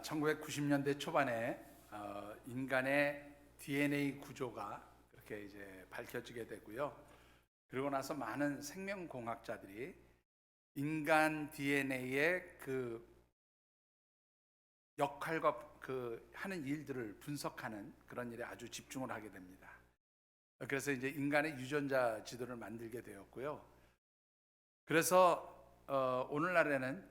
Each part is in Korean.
1990년대 초반에 인간의 DNA 구조가 그렇게 이제 밝혀지게 되고요. 그리고 나서 많은 생명공학자들이 인간 DNA의 그 역할과 그 하는 일들을 분석하는 그런 일에 아주 집중을 하게 됩니다. 그래서 이제 인간의 유전자 지도를 만들게 되었고요. 그래서 오늘날에는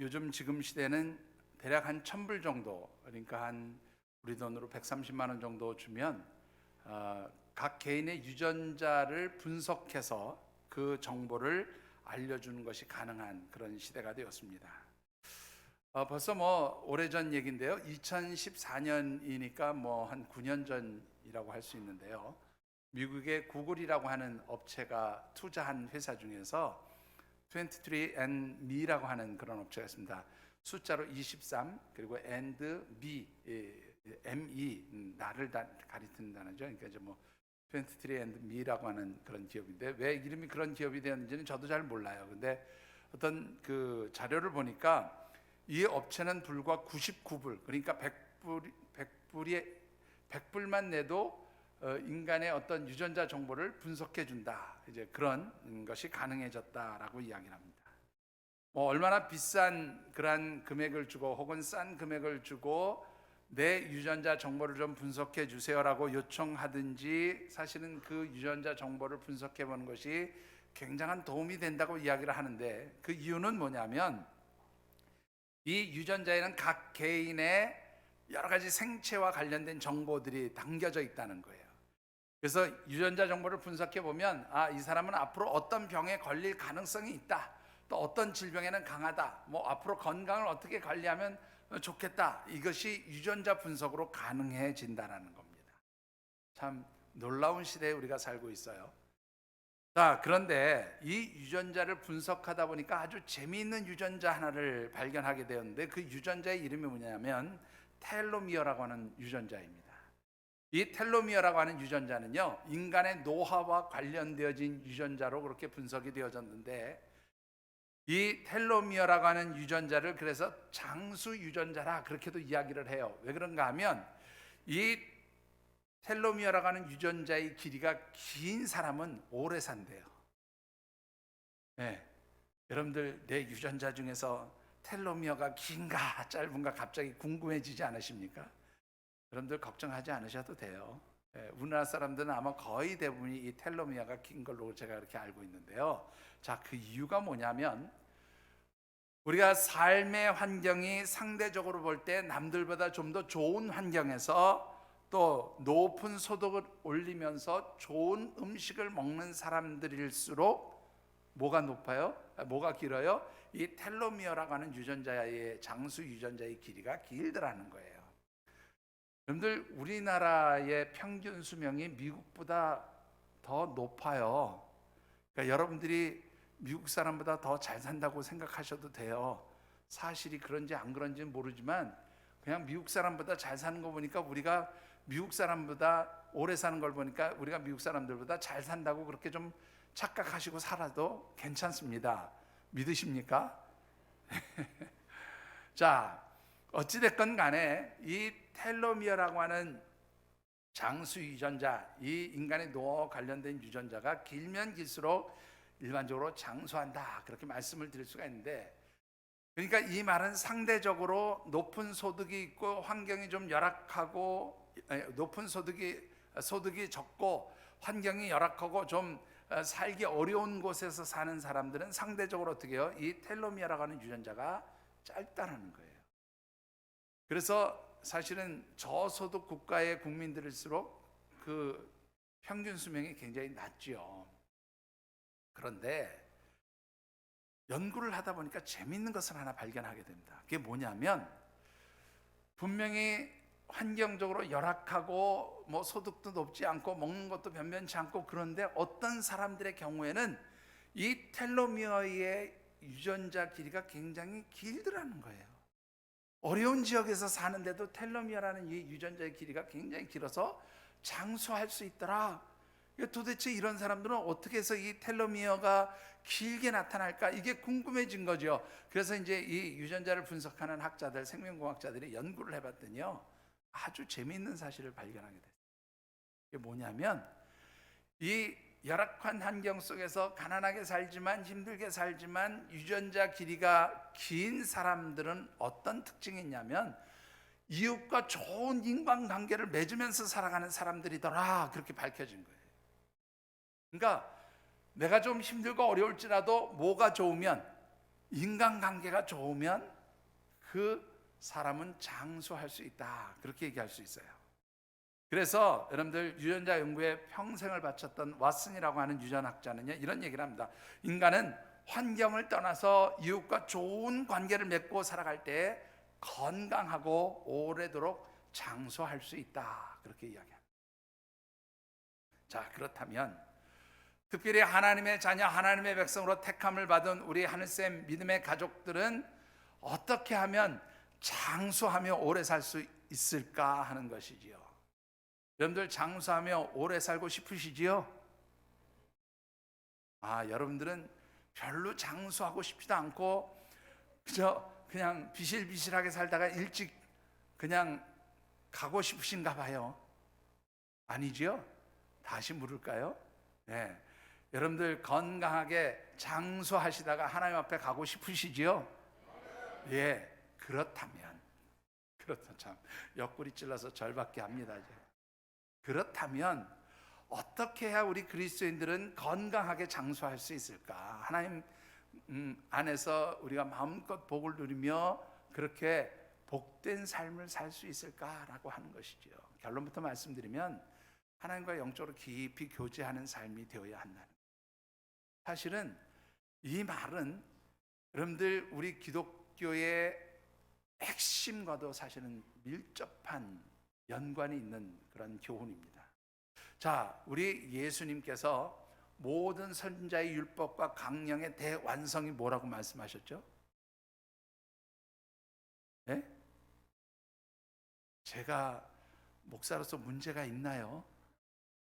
요즘 지금 시대는 대략 한 1,000불 정도, 그러니까 한 우리 돈으로 130만 원 정도 주면 각 개인의 유전자를 분석해서 그 정보를 알려주는 것이 가능한 그런 시대가 되었습니다. 벌써 뭐 오래전 얘기인데요. 2014년이니까 뭐 한 9년 전이라고 할 수 있는데요. 미국의 구글이라고 하는 업체가 투자한 회사 중에서 23andMe라고 하는 그런 업체가 있습니다. 숫자로 23 그리고 and me, me 나를 가리키는 단어죠. 그러니까 이제 뭐 23andMe라고 하는 그런 기업인데 왜 이름이 그런 기업이 되었는지는 저도 잘 몰라요. 근데 어떤 그 자료를 보니까 이 업체는 불과 99불, 그러니까 100불만 내도 인간의 어떤 유전자 정보를 분석해 준다. 이제 그런 것이 가능해졌다라고 이야기를 합니다. 뭐 얼마나 비싼 그러한 금액을 주고 혹은 싼 금액을 주고 내 유전자 정보를 좀 분석해 주세요라고 요청하든지 사실은 그 유전자 정보를 분석해 보는 것이 굉장한 도움이 된다고 이야기를 하는데 그 이유는 뭐냐면 이 유전자에는 각 개인의 여러 가지 생체와 관련된 정보들이 담겨져 있다는 거예요. 그래서 유전자 정보를 분석해 보면 이 사람은 앞으로 어떤 병에 걸릴 가능성이 있다. 또 어떤 질병에는 강하다. 뭐 앞으로 건강을 어떻게 관리하면 좋겠다. 이것이 유전자 분석으로 가능해진다는 겁니다. 참 놀라운 시대에 우리가 살고 있어요. 자, 그런데 이 유전자를 분석하다 보니까 아주 재미있는 유전자 하나를 발견하게 되었는데 그 유전자의 이름이 뭐냐면 텔로미어라고 하는 유전자입니다. 이 텔로미어라고 하는 유전자는요, 인간의 노화와 관련되어진 유전자로 그렇게 분석이 되어졌는데 이 텔로미어라고 하는 유전자를 그래서 장수 유전자라 그렇게도 이야기를 해요. 왜 그런가 하면 이 텔로미어라고 하는 유전자의 길이가 긴 사람은 오래 산대요. 네. 여러분들 내 유전자 중에서 텔로미어가 긴가 짧은가 갑자기 궁금해지지 않으십니까? 여러분들 걱정하지 않으셔도 돼요. 우리나라 사람들은 아마 거의 대부분이 이 텔로미어가 긴 걸로 제가 이렇게 알고 있는데요. 자, 그 이유가 뭐냐면 우리가 삶의 환경이 상대적으로 볼 때 남들보다 좀 더 좋은 환경에서 또 높은 소득을 올리면서 좋은 음식을 먹는 사람들일수록 뭐가 높아요? 뭐가 길어요? 이 텔로미어라고 하는 유전자의 장수 유전자의 길이가 길더라는 거예요. 여러분들 우리나라의 평균 수명이 미국보다 더 높아요. 그러니까 여러분들이 미국 사람보다 더 잘 산다고 생각하셔도 돼요. 사실이 그런지 안 그런지는 모르지만 그냥 미국 사람보다 잘 사는 거 보니까 우리가 미국 사람보다 오래 사는 걸 보니까 우리가 미국 사람들보다 잘 산다고 그렇게 좀 착각하시고 살아도 괜찮습니다. 믿으십니까? 자, 어찌됐건 간에 이 텔로미어라고 하는 장수 유전자, 이 인간의 노화와 관련된 유전자가 길면 길수록 일반적으로 장수한다 그렇게 말씀을 드릴 수가 있는데, 그러니까 이 말은 상대적으로 높은 소득이 있고 환경이 좀 열악하고 높은 소득이 적고 환경이 열악하고 좀 살기 어려운 곳에서 사는 사람들은 상대적으로 어떻게 해요? 이 텔로미어라고 하는 유전자가 짧다는 거예요. 그래서 사실은 저소득 국가의 국민들일수록 그 평균 수명이 굉장히 낮죠. 그런데 연구를 하다 보니까 재미있는 것을 하나 발견하게 됩니다. 그게 뭐냐면 분명히 환경적으로 열악하고 뭐 소득도 높지 않고 먹는 것도 변변치 않고 그런데 어떤 사람들의 경우에는 이 텔로미어의 유전자 길이가 굉장히 길더라는 거예요. 어려운 지역에서 사는데도 텔로미어라는 이 유전자의 길이가 굉장히 길어서 장수할 수 있더라. 도대체 이런 사람들은 어떻게 해서 이 텔로미어가 길게 나타날까? 이게 궁금해진 거죠. 그래서 이제 이 유전자를 분석하는 학자들, 생명공학자들이 연구를 해봤더니요, 아주 재미있는 사실을 발견하게 됐어요. 이게 뭐냐면, 이 열악한 환경 속에서 가난하게 살지만, 힘들게 살지만 유전자 길이가 긴 사람들은 어떤 특징이 있냐면 이웃과 좋은 인간관계를 맺으면서 살아가는 사람들이더라, 그렇게 밝혀진 거예요. 그러니까 내가 좀 힘들고 어려울지라도 뭐가 좋으면, 인간관계가 좋으면 그 사람은 장수할 수 있다, 그렇게 얘기할 수 있어요. 그래서 여러분들, 유전자 연구에 평생을 바쳤던 왓슨이라고 하는 유전학자는요, 이런 얘기를 합니다. 인간은 환경을 떠나서 이웃과 좋은 관계를 맺고 살아갈 때 건강하고 오래도록 장수할 수 있다, 그렇게 이야기합니다. 자, 그렇다면 특별히 하나님의 자녀, 하나님의 백성으로 택함을 받은 우리 하늘샘 믿음의 가족들은 어떻게 하면 장수하며 오래 살 수 있을까 하는 것이지요. 여러분들, 장수하며 오래 살고 싶으시지요? 여러분들은 별로 장수하고 싶지도 않고 그냥 비실비실하게 살다가 일찍 그냥 가고 싶으신가 봐요. 아니지요? 다시 물을까요? 네. 여러분들 건강하게 장수하시다가 하나님 앞에 가고 싶으시지요? 예. 그렇다면 참 옆구리 찔러서 절받게 합니다. 이제. 그렇다면 어떻게 해야 우리 그리스도인들은 건강하게 장수할 수 있을까? 하나님 안에서 우리가 마음껏 복을 누리며 그렇게 복된 삶을 살 수 있을까라고 하는 것이죠. 결론부터 말씀드리면 하나님과 영적으로 깊이 교제하는 삶이 되어야 한다는 거예요. 사실은 이 말은 여러분들, 우리 기독교의 핵심과도 사실은 밀접한 연관이 있는 그런 교훈입니다. 자, 우리 예수님께서 모든 선지자의 율법과 강령의 대완성이 뭐라고 말씀하셨죠? 네? 제가 목사로서 문제가 있나요?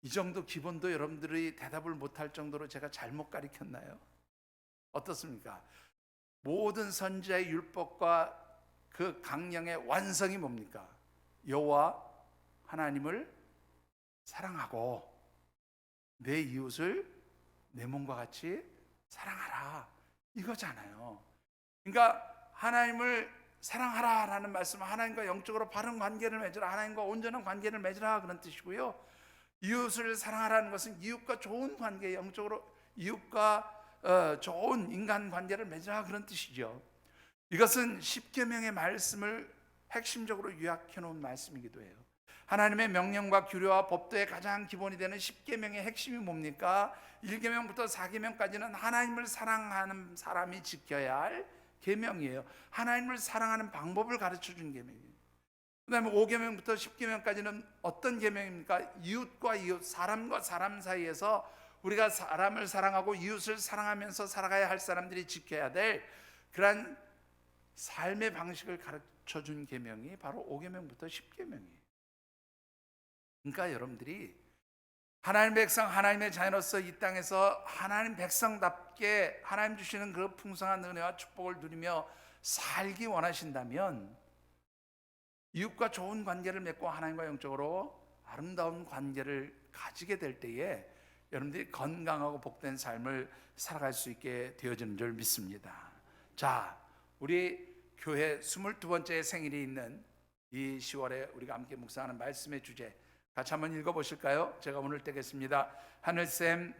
이 정도 기본도 여러분들이 대답을 못할 정도로 제가 잘못 가르쳤나요? 어떻습니까? 모든 선지자의 율법과 그 강령의 완성이 뭡니까? 여호와 하나님을 사랑하고 내 이웃을 내 몸과 같이 사랑하라, 이거잖아요. 그러니까 하나님을 사랑하라라는 말씀은 하나님과 영적으로 바른 관계를 맺으라, 하나님과 온전한 관계를 맺으라, 그런 뜻이고요. 이웃을 사랑하라는 것은 이웃과 좋은 관계, 영적으로 이웃과 좋은 인간 관계를 맺으라, 그런 뜻이죠. 이것은 십계명의 말씀을 핵심적으로 요약해 놓은 말씀이기도 해요. 하나님의 명령과 규례와 법도의 가장 기본이 되는 십계명의 핵심이 뭡니까? 1계명부터 4계명까지는 하나님을 사랑하는 사람이 지켜야 할 계명이에요. 하나님을 사랑하는 방법을 가르쳐 준 계명이에요. 그 다음에 5계명부터 10계명까지는 어떤 계명입니까? 이웃과 이웃, 사람과 사람 사이에서 우리가 사람을 사랑하고 이웃을 사랑하면서 살아가야 할 사람들이 지켜야 될 그러한 삶의 방식을 가르쳐 준 계명이 바로 5계명부터 10계명이에요. 그러니까 여러분들이 하나님 백성, 하나님의 자녀로서 이 땅에서 하나님 백성답게 하나님 주시는 그 풍성한 은혜와 축복을 누리며 살기 원하신다면 이웃과 좋은 관계를 맺고 하나님과 영적으로 아름다운 관계를 가지게 될 때에 여러분들이 건강하고 복된 삶을 살아갈 수 있게 되어지는 줄 믿습니다. 자, 우리 교회 22번째 생일이 있는 이 10월에 우리가 함께 묵상하는 말씀의 주제 같이 한번 읽어보실까요? 제가 오늘 떼겠습니다. 하늘샘,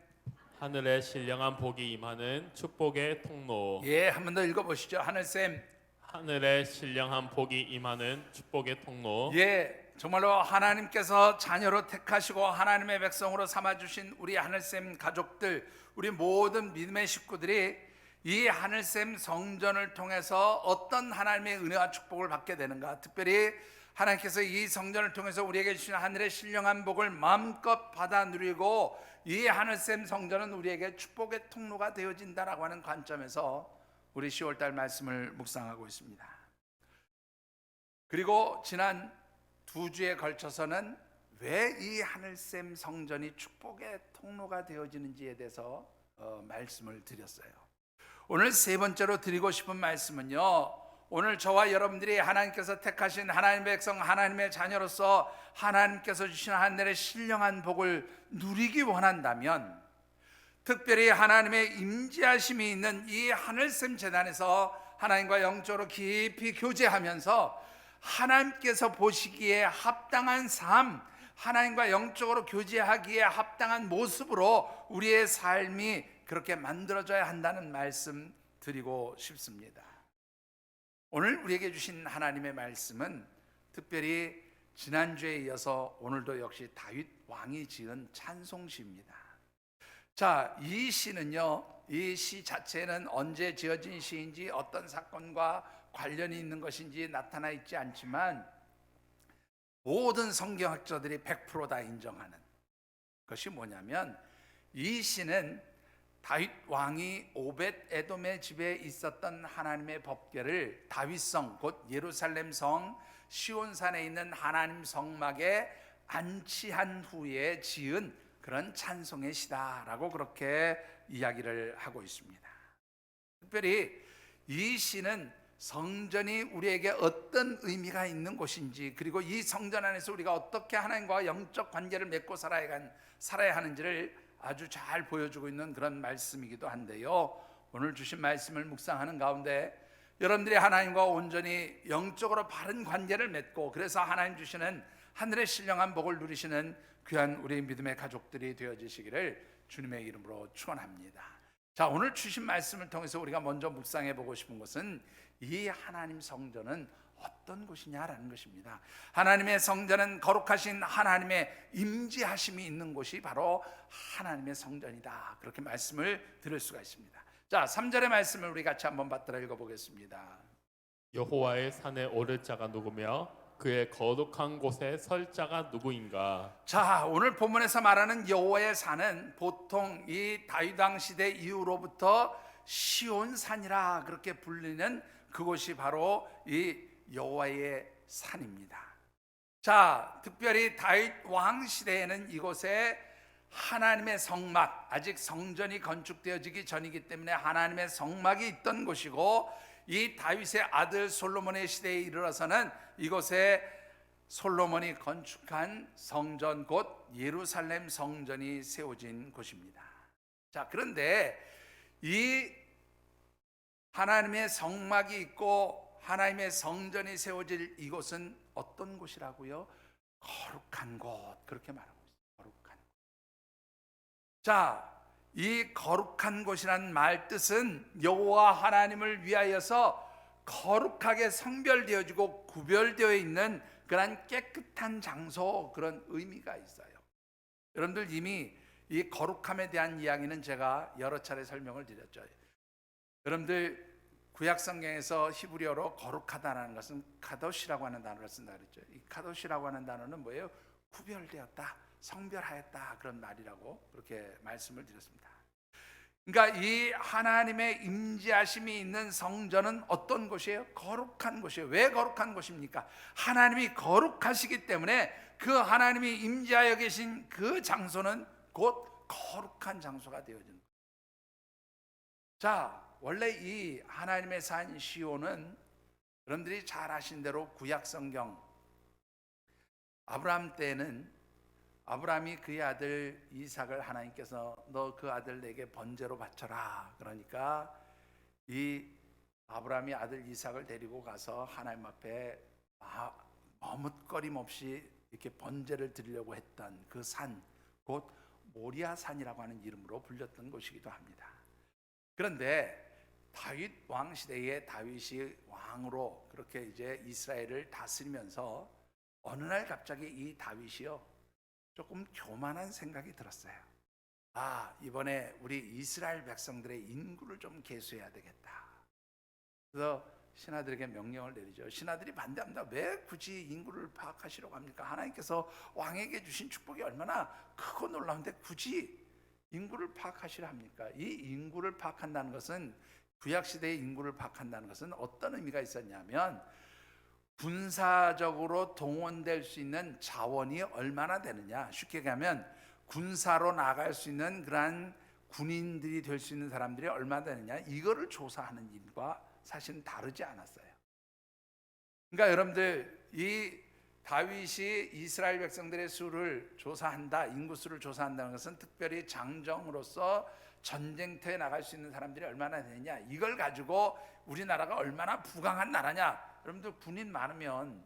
하늘에 신령한 복이 임하는 축복의 통로. 예, 한 번 더 읽어보시죠. 하늘샘, 하늘에 신령한 복이 임하는 축복의 통로. 예, 정말로 하나님께서 자녀로 택하시고 하나님의 백성으로 삼아주신 우리 하늘샘 가족들, 우리 모든 믿음의 식구들이 이 하늘샘 성전을 통해서 어떤 하나님의 은혜와 축복을 받게 되는가? 특별히 하나님께서 이 성전을 통해서 우리에게 주신 하늘의 신령한 복을 마음껏 받아 누리고 이 하늘샘 성전은 우리에게 축복의 통로가 되어진다라고 하는 관점에서 우리 10월달 말씀을 묵상하고 있습니다. 그리고 지난 2주에 걸쳐서는 왜 이 하늘샘 성전이 축복의 통로가 되어지는지에 대해서 말씀을 드렸어요. 오늘 세 번째로 드리고 싶은 말씀은요, 오늘 저와 여러분들이 하나님께서 택하신 하나님의 백성, 하나님의 자녀로서 하나님께서 주신 하늘의 신령한 복을 누리기 원한다면, 특별히 하나님의 임재하심이 있는 이 하늘샘 제단에서 하나님과 영적으로 깊이 교제하면서 하나님께서 보시기에 합당한 삶, 하나님과 영적으로 교제하기에 합당한 모습으로 우리의 삶이 그렇게 만들어져야 한다는 말씀 드리고 싶습니다. 오늘 우리에게 주신 하나님의 말씀은 특별히 지난주에 이어서 오늘도 역시 다윗 왕이 지은 찬송시입니다. 자, 이 시는요, 이 시 자체는 언제 지어진 시인지 어떤 사건과 관련이 있는 것인지 나타나 있지 않지만 모든 성경학자들이 100% 다 인정하는 것이 뭐냐면, 이 시는 다윗 왕이 오벳 에돔의 집에 있었던 하나님의 법궤를 다윗성 곧 예루살렘 성 시온산에 있는 하나님 성막에 안치한 후에 지은 그런 찬송의 시다라고 그렇게 이야기를 하고 있습니다. 특별히 이 시는 성전이 우리에게 어떤 의미가 있는 곳인지, 그리고 이 성전 안에서 우리가 어떻게 하나님과 영적 관계를 맺고 살아야 하는지를 아주 잘 보여주고 있는 그런 말씀이기도 한데요, 오늘 주신 말씀을 묵상하는 가운데 여러분들이 하나님과 온전히 영적으로 바른 관계를 맺고, 그래서 하나님 주시는 하늘의 신령한 복을 누리시는 귀한 우리 믿음의 가족들이 되어지시기를 주님의 이름으로 축원합니다. 자, 오늘 주신 말씀을 통해서 우리가 먼저 묵상해 보고 싶은 것은 이 하나님 성전은 어떤 곳이냐라는 것입니다. 하나님의 성전은 거룩하신 하나님의 임재하심이 있는 곳이 바로 하나님의 성전이다, 그렇게 말씀을 들을 수가 있습니다. 자, 3절의 말씀을 우리 같이 한번 받들어 읽어보겠습니다. 여호와의 산에 오를 자가 누구며 그의 거룩한 곳에 설 자가 누구인가? 자, 오늘 본문에서 말하는 여호와의 산은 보통 이 다윗 왕 시대 이후로부터 시온산이라 그렇게 불리는 그곳이 바로 이 여호와의 산입니다. 자, 특별히 다윗 왕 시대에는 이곳에 하나님의 성막, 아직 성전이 건축되어지기 전이기 때문에 하나님의 성막이 있던 곳이고, 이 다윗의 아들 솔로몬의 시대에 이르러서는 이곳에 솔로몬이 건축한 성전 곧 예루살렘 성전이 세워진 곳입니다. 자, 그런데 이 하나님의 성막이 있고 하나님의 성전이 세워질 이곳은 어떤 곳이라고요? 거룩한 곳, 그렇게 말하고 있어요. 거룩한 곳. 자, 이 거룩한 곳이란 말 뜻은 여호와 하나님을 위하여서 거룩하게 성별되어지고 구별되어 있는 그런 깨끗한 장소, 그런 의미가 있어요. 여러분들 이미 이 거룩함에 대한 이야기는 제가 여러 차례 설명을 드렸죠. 여러분들 구약 성경에서 히브리어로 거룩하다라는 것은 카도시라고 하는 단어를 쓴다 그랬죠. 이 카도시라고 하는 단어는 뭐예요? 구별되었다, 성별하였다, 그런 말이라고 그렇게 말씀을 드렸습니다. 그러니까 이 하나님의 임재하심이 있는 성전은 어떤 곳이에요? 거룩한 곳이에요. 왜 거룩한 곳입니까? 하나님이 거룩하시기 때문에 그 하나님이 임재하여 계신 그 장소는 곧 거룩한 장소가 되어지는 거예요. 자, 원래 이 하나님의 산 시온은 여러분들이 잘 아신 대로 구약 성경 아브라함 때는 아브라함이 그의 아들 이삭을 하나님께서 너 그 아들 내게 번제로 바쳐라, 그러니까 이 아브라함이 아들 이삭을 데리고 가서 하나님 앞에 머뭇거림 없이 이렇게 번제를 드리려고 했던 그 산, 곧 모리아 산이라고 하는 이름으로 불렸던 곳이기도 합니다. 그런데 다윗 왕 시대에 다윗이 왕으로 그렇게 이제 이스라엘을 다스리면서 어느 날 갑자기 이 다윗이요, 조금 교만한 생각이 들었어요. 이번에 우리 이스라엘 백성들의 인구를 좀 계수해야 되겠다. 그래서 신하들에게 명령을 내리죠. 신하들이 반대합니다. 왜 굳이 인구를 파악하시려고 합니까? 하나님께서 왕에게 주신 축복이 얼마나 크고 놀라운데 굳이 인구를 파악하시려 합니까? 이 인구를 파악한다는 것은, 구약시대의 인구를 파악한다는 것은 어떤 의미가 있었냐면, 군사적으로 동원될 수 있는 자원이 얼마나 되느냐. 쉽게 얘기하면 군사로 나갈 수 있는 그러한 군인들이 될 수 있는 사람들이 얼마나 되느냐, 이거를 조사하는 일과 사실은 다르지 않았어요. 그러니까 여러분들, 이 다윗이 이스라엘 백성들의 수를 조사한다, 인구수를 조사한다는 것은 특별히 장정으로서 전쟁터에 나갈 수 있는 사람들이 얼마나 되느냐, 이걸 가지고 우리나라가 얼마나 부강한 나라냐. 여러분들, 군인 많으면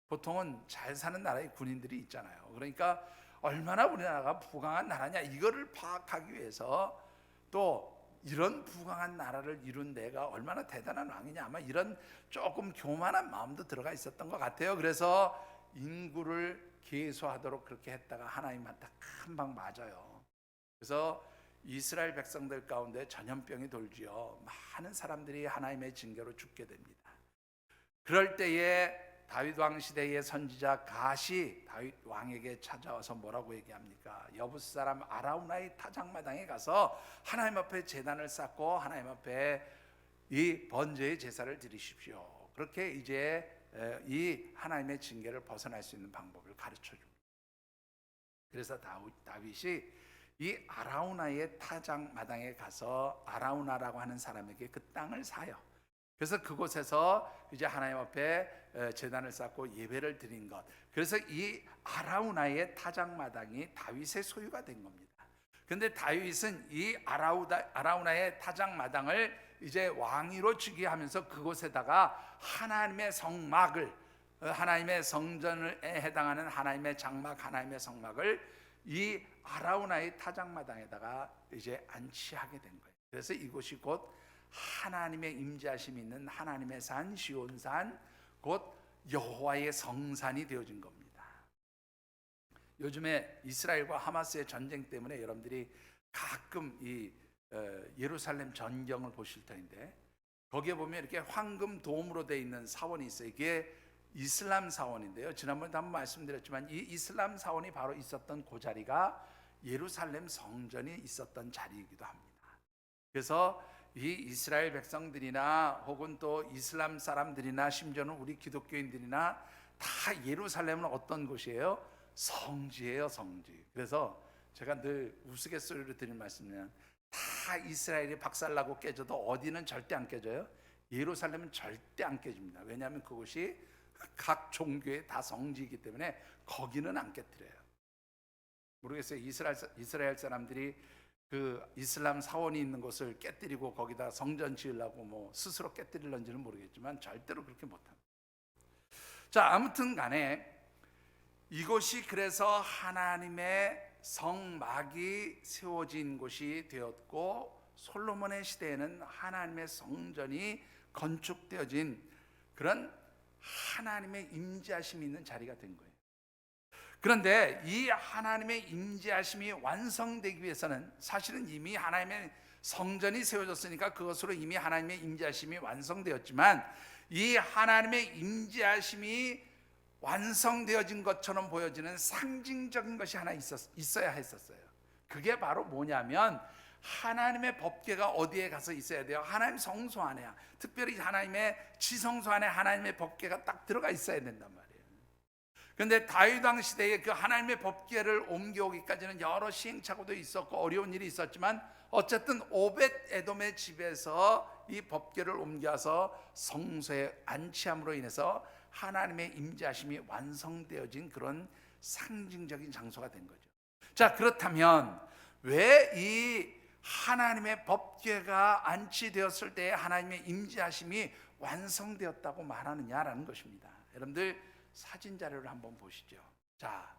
보통은 잘 사는 나라에 군인들이 있잖아요. 그러니까 얼마나 우리나라가 부강한 나라냐, 이거를 파악하기 위해서, 또 이런 부강한 나라를 이룬 내가 얼마나 대단한 왕이냐, 아마 이런 조금 교만한 마음도 들어가 있었던 것 같아요. 그래서 인구를 계수하도록 그렇게 했다가 하나님한테 한 방 맞아요. 그래서 이스라엘 백성들 가운데 전염병이 돌지요. 많은 사람들이 하나님의 징계로 죽게 됩니다. 그럴 때에 다윗 왕 시대의 선지자 갓이 다윗 왕에게 찾아와서 뭐라고 얘기합니까? 여붓 사람 아라우나의 타작마당에 가서 하나님 앞에 제단을 쌓고 하나님 앞에 이 번제의 제사를 드리십시오. 그렇게 이제 이 하나님의 징계를 벗어날 수 있는 방법을 가르쳐 줍니다. 그래서 다윗이 이 아라우나의 타작마당에 가서 아라우나라고 하는 사람에게 그 땅을 사요. 그래서 그곳에서 이제 하나님 앞에 제단을 쌓고 예배를 드린 것. 그래서 이 아라우나의 타작마당이 다윗의 소유가 된 겁니다. 그런데 다윗은 이 아라우나의 타작마당을 이제 왕위로 주게 하면서 그곳에다가 하나님의 성막을, 하나님의 성전에 해당하는 하나님의 장막, 하나님의 성막을 이 아라우나의 타작마당에다가 이제 안치하게 된 거예요. 그래서 이곳이 곧 하나님의 임재하심이 있는 하나님의 산 시온산, 곧 여호와의 성산이 되어진 겁니다. 요즘에 이스라엘과 하마스의 전쟁 때문에 여러분들이 가끔 이 예루살렘 전경을 보실 텐데, 거기에 보면 이렇게 황금 돔으로 되어 있는 사원이 있어요. 이게 이슬람 사원인데요. 지난번에도 한번 말씀드렸지만 이 이슬람 사원이 바로 있었던 그 자리가 예루살렘 성전이 있었던 자리이기도 합니다. 그래서 이 이스라엘 백성들이나 혹은 또 이슬람 사람들이나 심지어는 우리 기독교인들이나 다 예루살렘은 어떤 곳이에요? 성지예요, 성지. 그래서 제가 늘 우스갯소리로 드린 말씀은, 다 이스라엘이 박살나고 깨져도 어디는 절대 안 깨져요? 예루살렘은 절대 안 깨집니다. 왜냐하면 그곳이 각 종교의 다 성지이기 때문에 거기는 안 깨뜨려요. 모르겠어요. 이스라엘 사람들이 그 이슬람 사원이 있는 곳을 깨뜨리고 거기다 성전 지으려고 뭐 스스로 깨뜨릴런지는 모르겠지만 절대로 그렇게 못합니다. 자, 아무튼 간에 이곳이 그래서 하나님의 성막이 세워진 곳이 되었고, 솔로몬의 시대에는 하나님의 성전이 건축되어진 그런 하나님의 임재하심이 있는 자리가 된 거예요. 그런데 이 하나님의 임재하심이 완성되기 위해서는, 사실은 이미 하나님의 성전이 세워졌으니까 그것으로 이미 하나님의 임재하심이 완성되었지만, 이 하나님의 임재하심이 완성되어진 것처럼 보여지는 상징적인 것이 하나 있어야 했었어요. 그게 바로 뭐냐면, 하나님의 법궤가 어디에 가서 있어야 돼요? 하나님 성소 안에야. 특별히 하나님의 지성소 안에 하나님의 법궤가 딱 들어가 있어야 된단 말이에요. 그런데 다윗 왕 시대에 그 하나님의 법궤를 옮겨오기까지는 여러 시행착오도 있었고 어려운 일이 있었지만, 어쨌든 오벳 에돔의 집에서 이 법궤를 옮겨서 성소에 안치함으로 인해서 하나님의 임재하심이 완성되어진 그런 상징적인 장소가 된 거죠. 자, 그렇다면 왜 이 하나님의 법궤가 안치되었을 때 하나님의 임재하심이 완성되었다고 말하느냐라는 것입니다. 여러분들 사진 자료를 한번 보시죠. 자,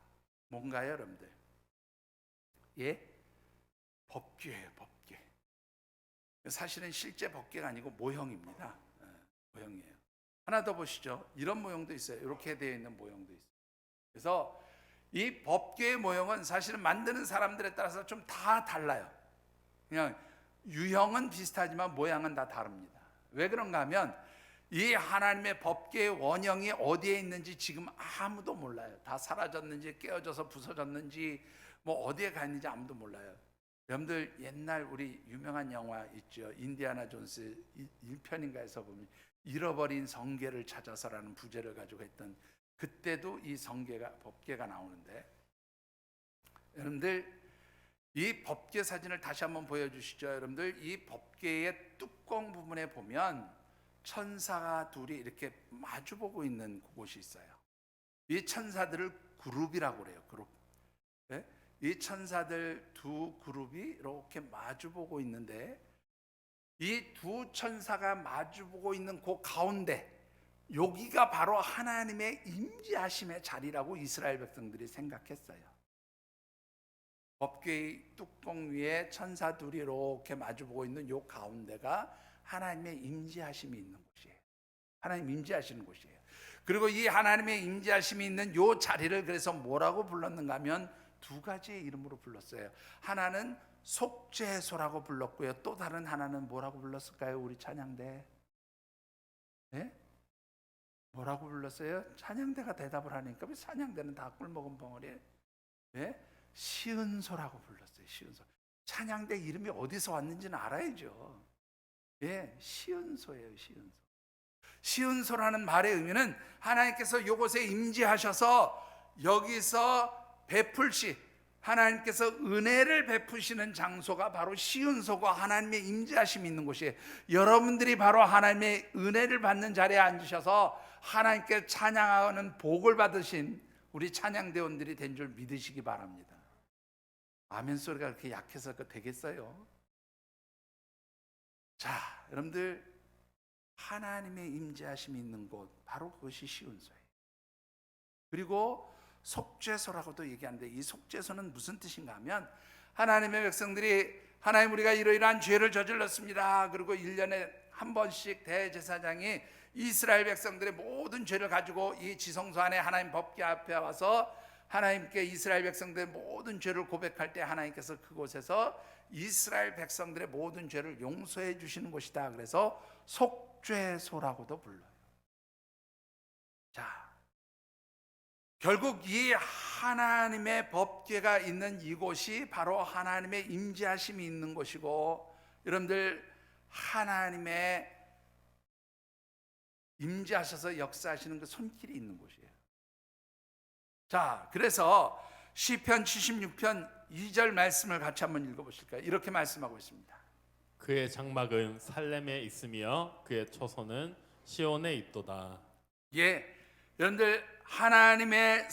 뭔가요, 여러분들? 예? 법궤예요, 법궤. 사실은 실제 법궤가 아니고 모형입니다. 모형이에요. 하나 더 보시죠. 이런 모형도 있어요. 이렇게 되어 있는 모형도 있어요. 그래서 이 법궤의 모형은 사실은 만드는 사람들에 따라서 좀 다 달라요. 그냥 유형은 비슷하지만 모양은 다 다릅니다. 왜 그런가 하면, 이 하나님의 법궤의 원형이 어디에 있는지 지금 아무도 몰라요. 다 사라졌는지 깨어져서 부서졌는지 뭐 어디에 가 있는지 아무도 몰라요. 여러분들 옛날 우리 유명한 영화 있죠. 인디아나 존스 1편인가에서 보면 잃어버린 성계를 찾아서라는 부제를 가지고 했던, 그때도 이 법궤가 나오는데, 여러분들 이 법궤 사진을 다시 한번 보여주시죠. 여러분들 이 법궤의 뚜껑 부분에 보면 천사가 둘이 이렇게 마주보고 있는 곳이 있어요. 이 천사들을 그룹이라고 그래요. 그룹. 네? 이 천사들 두 그룹이 이렇게 마주보고 있는데, 이 두 천사가 마주보고 있는 그 가운데, 여기가 바로 하나님의 임재하심의 자리라고 이스라엘 백성들이 생각했어요. 법궤의 뚜껑 위에 천사 둘이 이렇게 마주보고 있는 요 가운데가 하나님의 임재하심이 있는 곳이에요. 하나님 임재하시는 곳이에요. 그리고 이 하나님의 임재하심이 있는 요 자리를 그래서 뭐라고 불렀는가 하면 두 가지의 이름으로 불렀어요. 하나는 속죄소라고 불렀고요. 또 다른 하나는 뭐라고 불렀을까요? 우리 찬양대. 네? 뭐라고 불렀어요? 찬양대가 대답을 하니까 왜 찬양대는 다 꿀먹은 벙어리에? 네? 시은소라고 불렀어요. 시은소. 찬양대 이름이 어디서 왔는지는 알아야죠. 예, 시은소예요. 시은소. 시은소라는 말의 의미는 하나님께서 이곳에 임재하셔서 여기서 베풀시, 하나님께서 은혜를 베푸시는 장소가 바로 시은소고 하나님의 임재하심이 있는 곳이에요. 여러분들이 바로 하나님의 은혜를 받는 자리에 앉으셔서 하나님께 찬양하는 복을 받으신 우리 찬양대원들이 된 줄 믿으시기 바랍니다. 아멘 소리가 그렇게 약해서 되겠어요? 자, 여러분들 하나님의 임재하심이 있는 곳, 바로 그것이 시온소예요. 그리고 속죄소라고도 얘기하는데, 이 속죄소는 무슨 뜻인가 하면, 하나님의 백성들이 하나님 우리가 이러이러한 죄를 저질렀습니다. 그리고 1년에 한 번씩 대제사장이 이스라엘 백성들의 모든 죄를 가지고 이 지성소 안에 하나님 법궤 앞에 와서 하나님께 이스라엘 백성들의 모든 죄를 고백할 때 하나님께서 그곳에서 이스라엘 백성들의 모든 죄를 용서해 주시는 곳이다. 그래서 속죄소라고도 불러요. 자, 결국 이 하나님의 법궤가 있는 이곳이 바로 하나님의 임재하심이 있는 곳이고, 여러분들 하나님의 임재하셔서 역사하시는 그 손길이 있는 곳이에요. 자, 그래서 시편 76편 2절 말씀을 같이 한번 읽어보실까요? 이렇게 말씀하고 있습니다. 그의 장막은 살렘에 있으며 그의 초소는 시온에 있도다. 예, 여러분들 하나님의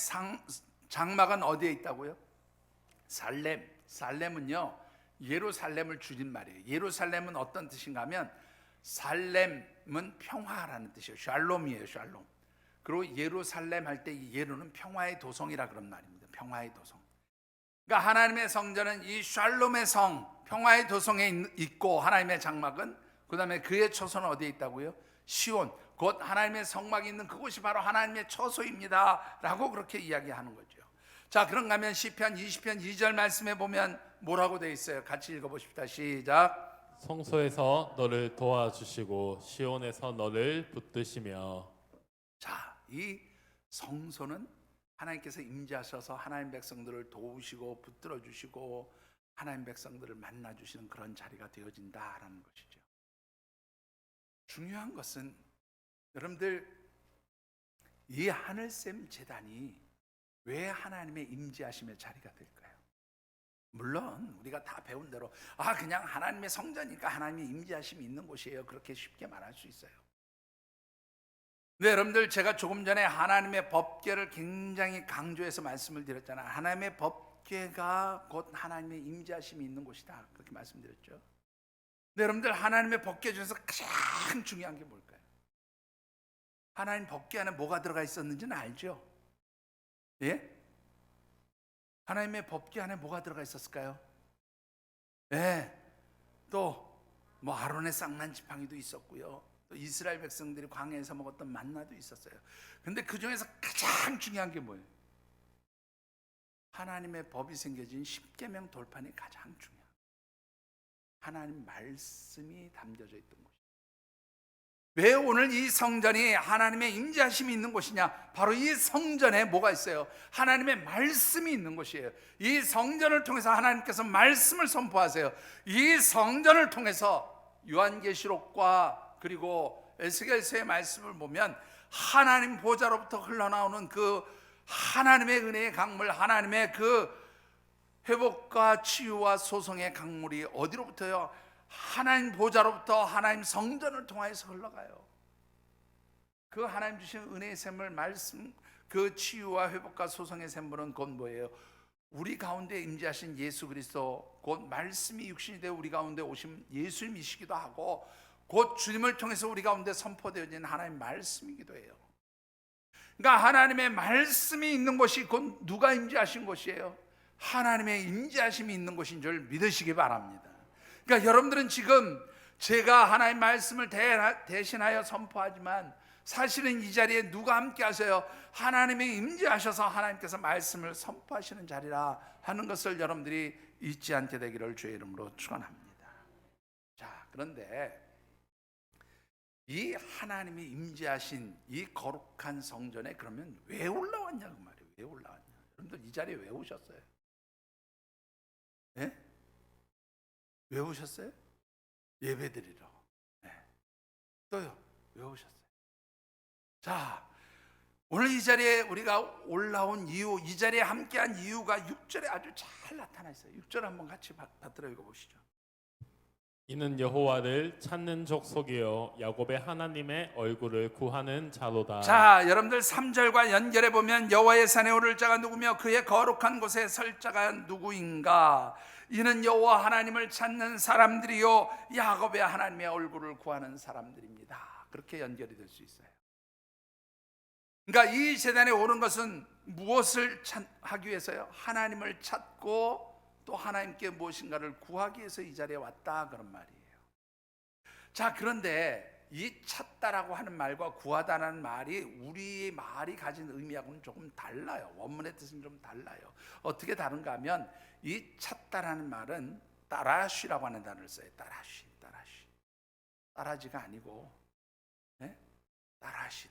장막은 어디에 있다고요? 살렘. 살렘은요, 예루살렘을 줄인 말이에요. 예루살렘은 어떤 뜻인가 하면, 살렘은 평화라는 뜻이에요. 샬롬이에요. 샬롬. 그리고 예루살렘 할 때 이 예루는 평화의 도성이라 그런 말입니다. 평화의 도성. 그러니까 하나님의 성전은 이 샬롬의 성, 평화의 도성에 있고, 하나님의 장막은, 그 다음에 그의 처소는 어디에 있다고요? 시온, 곧 하나님의 성막이 있는 그곳이 바로 하나님의 처소입니다 라고 그렇게 이야기하는 거죠. 자, 그런가 하면 시편 20편 2절 말씀에 보면 뭐라고 되어 있어요? 같이 읽어보십시다. 시작. 성소에서 너를 도와주시고 시온에서 너를 붙드시며. 자, 이 성소는 하나님께서 임재하셔서 하나님 백성들을 도우시고 붙들어 주시고 하나님 백성들을 만나 주시는 그런 자리가 되어진다라는 것이죠. 중요한 것은 여러분들, 이 하늘샘 제단이 왜 하나님의 임재하심의 자리가 될까요? 물론 우리가 다 배운 대로 그냥 하나님의 성전이니까 하나님의 임재하심이 있는 곳이에요, 그렇게 쉽게 말할 수 있어요. 네, 여러분들 제가 조금 전에 하나님의 법궤를 굉장히 강조해서 말씀을 드렸잖아요. 하나님의 법궤가 곧 하나님의 임재하심이 있는 곳이다, 그렇게 말씀드렸죠. 네, 여러분들 하나님의 법궤 중에서 가장 중요한 게 뭘까요? 하나님 법궤 안에 뭐가 들어가 있었는지는 알죠? 예? 하나님의 법궤 안에 뭐가 들어가 있었을까요? 예. 또 뭐 아론의 쌍난 지팡이도 있었고요. 또 이스라엘 백성들이 광야에서 먹었던 만나도 있었어요. 근데 그 중에서 가장 중요한 게 뭐예요? 하나님의 법이 새겨진 십계명 돌판이 가장 중요해요. 하나님 말씀이 담겨져 있던 곳. 왜 오늘 이 성전이 하나님의 임재하심이 있는 곳이냐? 바로 이 성전에 뭐가 있어요? 하나님의 말씀이 있는 곳이에요. 이 성전을 통해서 하나님께서 말씀을 선포하세요. 이 성전을 통해서 요한계시록과 그리고 에스겔서의 말씀을 보면 하나님 보좌로부터 흘러나오는 그 하나님의 은혜의 강물, 하나님의 그 회복과 치유와 소송의 강물이 어디로부터요? 하나님 보좌로부터 하나님 성전을 통하여서 흘러가요. 그 하나님 주신 은혜의 샘물 말씀, 그 치유와 회복과 소송의 샘물은 곧 뭐예요? 우리 가운데 임재하신 예수 그리스도, 곧 말씀이 육신이 되어 우리 가운데 오신 예수님이시기도 하고, 곧 주님을 통해서 우리 가운데 선포되어진 하나님 말씀이기도 해요. 그러니까 하나님의 말씀이 있는 곳이 곧 누가 임재하신 곳이에요? 하나님의 임재하심이 있는 곳인 줄 믿으시기 바랍니다. 그러니까 여러분들은 지금 제가 하나님 말씀을 대신하여 선포하지만 사실은 이 자리에 누가 함께 하세요? 하나님이 임재하셔서 하나님께서 말씀을 선포하시는 자리라 하는 것을 여러분들이 잊지 않게 되기를 주의 이름으로 축원합니다. 자, 그런데 이 하나님이 임재하신 이 거룩한 성전에 그러면 왜 올라왔냐 그 말이에요. 왜 올라왔냐? 여러분들 이 자리에 왜 오셨어요? 예? 왜 오셨어요? 예배드리러. 네. 또요? 왜 오셨어요? 자, 오늘 이 자리에 우리가 올라온 이유, 이 자리에 함께한 이유가 6절에 아주 잘 나타나 있어요. 6절 한번 같이 받들어 읽어보시죠. 이는 여호와를 찾는 족속이요 야곱의 하나님의 얼굴을 구하는 자로다. 자, 여러분들 3절과 연결해 보면 여호와의 산에 오를 자가 누구며 그의 거룩한 곳에 설 자가 누구인가? 이는 여호와 하나님을 찾는 사람들이요 야곱의 하나님의 얼굴을 구하는 사람들입니다. 그렇게 연결이 될 수 있어요. 그러니까 이 제단에 오른 것은 무엇을 하기 위해서요? 하나님을 찾고 또 하나님께 무엇인가를 구하기 위해서 이 자리에 왔다 그런 말이에요. 자, 그런데 이 찾다라고 하는 말과 구하다라는 말이 우리의 말이 가진 의미하고는 조금 달라요. 원문의 뜻은 좀 달라요. 어떻게 다른가 하면 이 찾다라는 말은 따라쉬라고 하는 단어를 써요. 따라쉬. 따라지가 아니고 네? 따라쉬.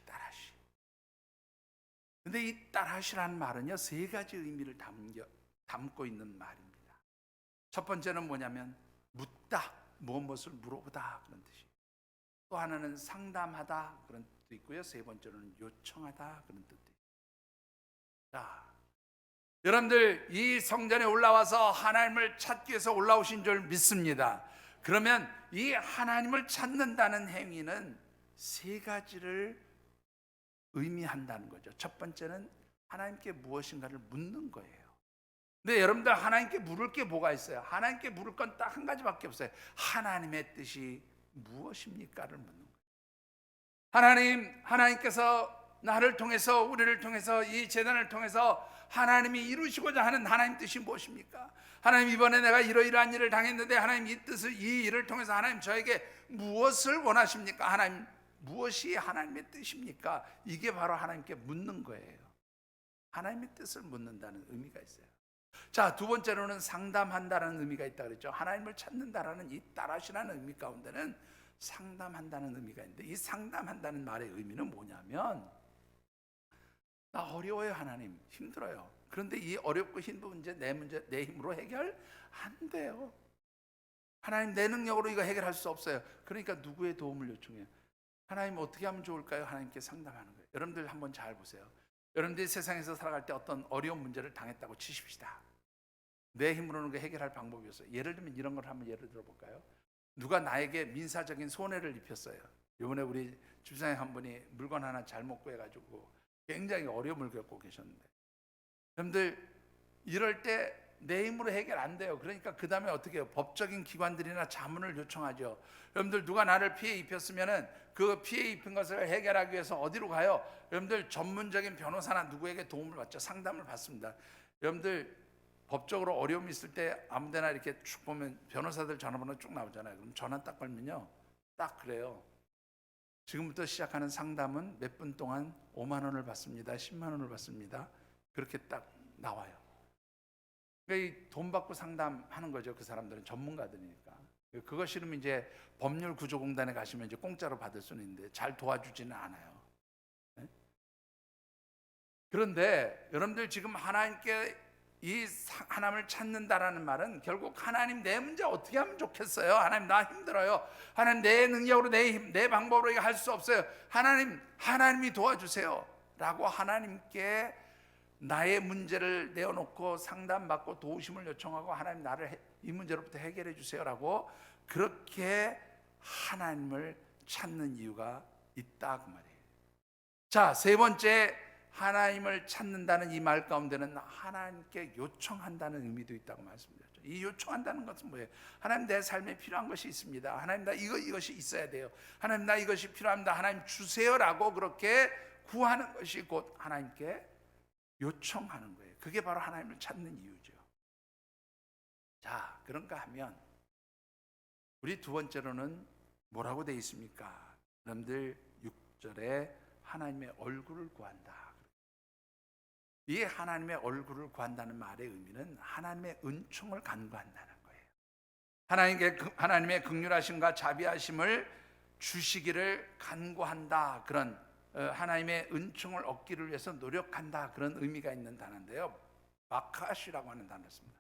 근데 이 따라쉬라는 말은요 3가지 의미를 담고 있는 말입니다. 첫 번째는 뭐냐면 묻다, 무엇을 물어보다 그런 뜻이에요. 또 하나는 상담하다 그런 뜻도 있고요. 세 번째로는 요청하다 그런 뜻도 있어요. 자, 여러분들 이 성전에 올라와서 하나님을 찾기 위해서 올라오신 줄 믿습니다. 그러면 이 하나님을 찾는다는 행위는 3가지를 의미한다는 거죠. 첫 번째는 하나님께 무엇인가를 묻는 거예요. 근데 여러분들 하나님께 물을 게 뭐가 있어요? 하나님께 물을 건 딱 한 가지밖에 없어요. 하나님의 뜻이 무엇입니까를 묻는 거예요. 하나님께서 나를 통해서 우리를 통해서 이 제단을 통해서 하나님이 이루시고자 하는 하나님 뜻이 무엇입니까? 하나님 이번에 내가 이러이러한 일을 당했는데 하나님 이 일을 통해서 하나님 저에게 무엇을 원하십니까? 하나님 무엇이 하나님의 뜻입니까? 이게 바로 하나님께 묻는 거예요. 하나님의 뜻을 묻는다는 의미가 있어요. 자, 두 번째로는 상담한다는 의미가 있다 그랬죠. 하나님을 찾는다라는 이 따라시라는 의미 가운데는 상담한다는 의미가 있는데 이 상담한다는 말의 의미는 뭐냐면 나 어려워요 하나님, 힘들어요. 그런데 이 어렵고 힘든 문제 내 힘으로 해결 안 돼요. 하나님 내 능력으로 이거 해결할 수 없어요. 그러니까 누구의 도움을 요청해요? 하나님 어떻게 하면 좋을까요? 하나님께 상담하는 거예요. 여러분들 한번 잘 보세요. 여러분들이 세상에서 살아갈 때 어떤 어려운 문제를 당했다고 치십시다. 내 힘으로는 그 해결할 방법이 없어요. 예를 들면 이런 걸 한번 예를 들어볼까요? 누가 나에게 민사적인 손해를 입혔어요. 이번에 우리 집사님 한 분이 물건 하나 잘못 구해가지고 굉장히 어려움을 겪고 계셨는데 여러분들 이럴 때 내 힘으로 해결 안 돼요. 그러니까 그 다음에 어떻게 해요? 법적인 기관들이나 자문을 요청하죠. 여러분들 누가 나를 피해 입혔으면은 그 피해 입힌 것을 해결하기 위해서 어디로 가요? 여러분들 전문적인 변호사나 누구에게 도움을 받죠. 상담을 받습니다. 여러분들 법적으로 어려움이 있을 때 아무데나 이렇게 쭉 보면 변호사들 전화번호 쭉 나오잖아요. 그럼 전화 딱 걸면요, 딱 그래요. 지금부터 시작하는 상담은 몇 분 동안 5만 원을 받습니다. 10만 원을 받습니다. 그렇게 딱 나와요. 그러니까 돈 받고 상담하는 거죠. 그 사람들은 전문가들이니까. 그거 싫으면 이제 법률구조공단에 가시면 이제 공짜로 받을 수는 있는데 잘 도와주지는 않아요. 네? 그런데 여러분들 지금 하나님께 하나님을 찾는다라는 말은 결국 하나님 내 문제 어떻게 하면 좋겠어요? 하나님 나 힘들어요. 하나님 내 능력으로 내 방법으로 이거 할 수 없어요. 하나님이 도와주세요. 라고 하나님께 나의 문제를 내어놓고 상담받고 도우심을 요청하고 하나님 나를 이 문제로부터 해결해 주세요라고 그렇게 하나님을 찾는 이유가 있다 그 말이에요. 자, 세 번째, 하나님을 찾는다는 이 말 가운데는 하나님께 요청한다는 의미도 있다고 말씀드렸죠. 이 요청한다는 것은 뭐예요? 하나님 내 삶에 필요한 것이 있습니다. 하나님 나 이것이 있어야 돼요. 하나님 나 이것이 필요합니다. 하나님 주세요라고 그렇게 구하는 것이 곧 하나님께 요청하는 거예요. 그게 바로 하나님을 찾는 이유죠. 자, 그런가 하면 우리 두 번째로는 뭐라고 되어 있습니까? 여러분들 6절에 하나님의 얼굴을 구한다. 이 하나님의 얼굴을 구한다는 말의 의미는 하나님의 은총을 간구한다는 거예요. 하나님의 긍휼하심과 자비하심을 주시기를 간구한다. 그런 하나님의 은총을 얻기를 위해서 노력한다. 그런 의미가 있는 단어인데요. 바카시라고 하는 단어입니다.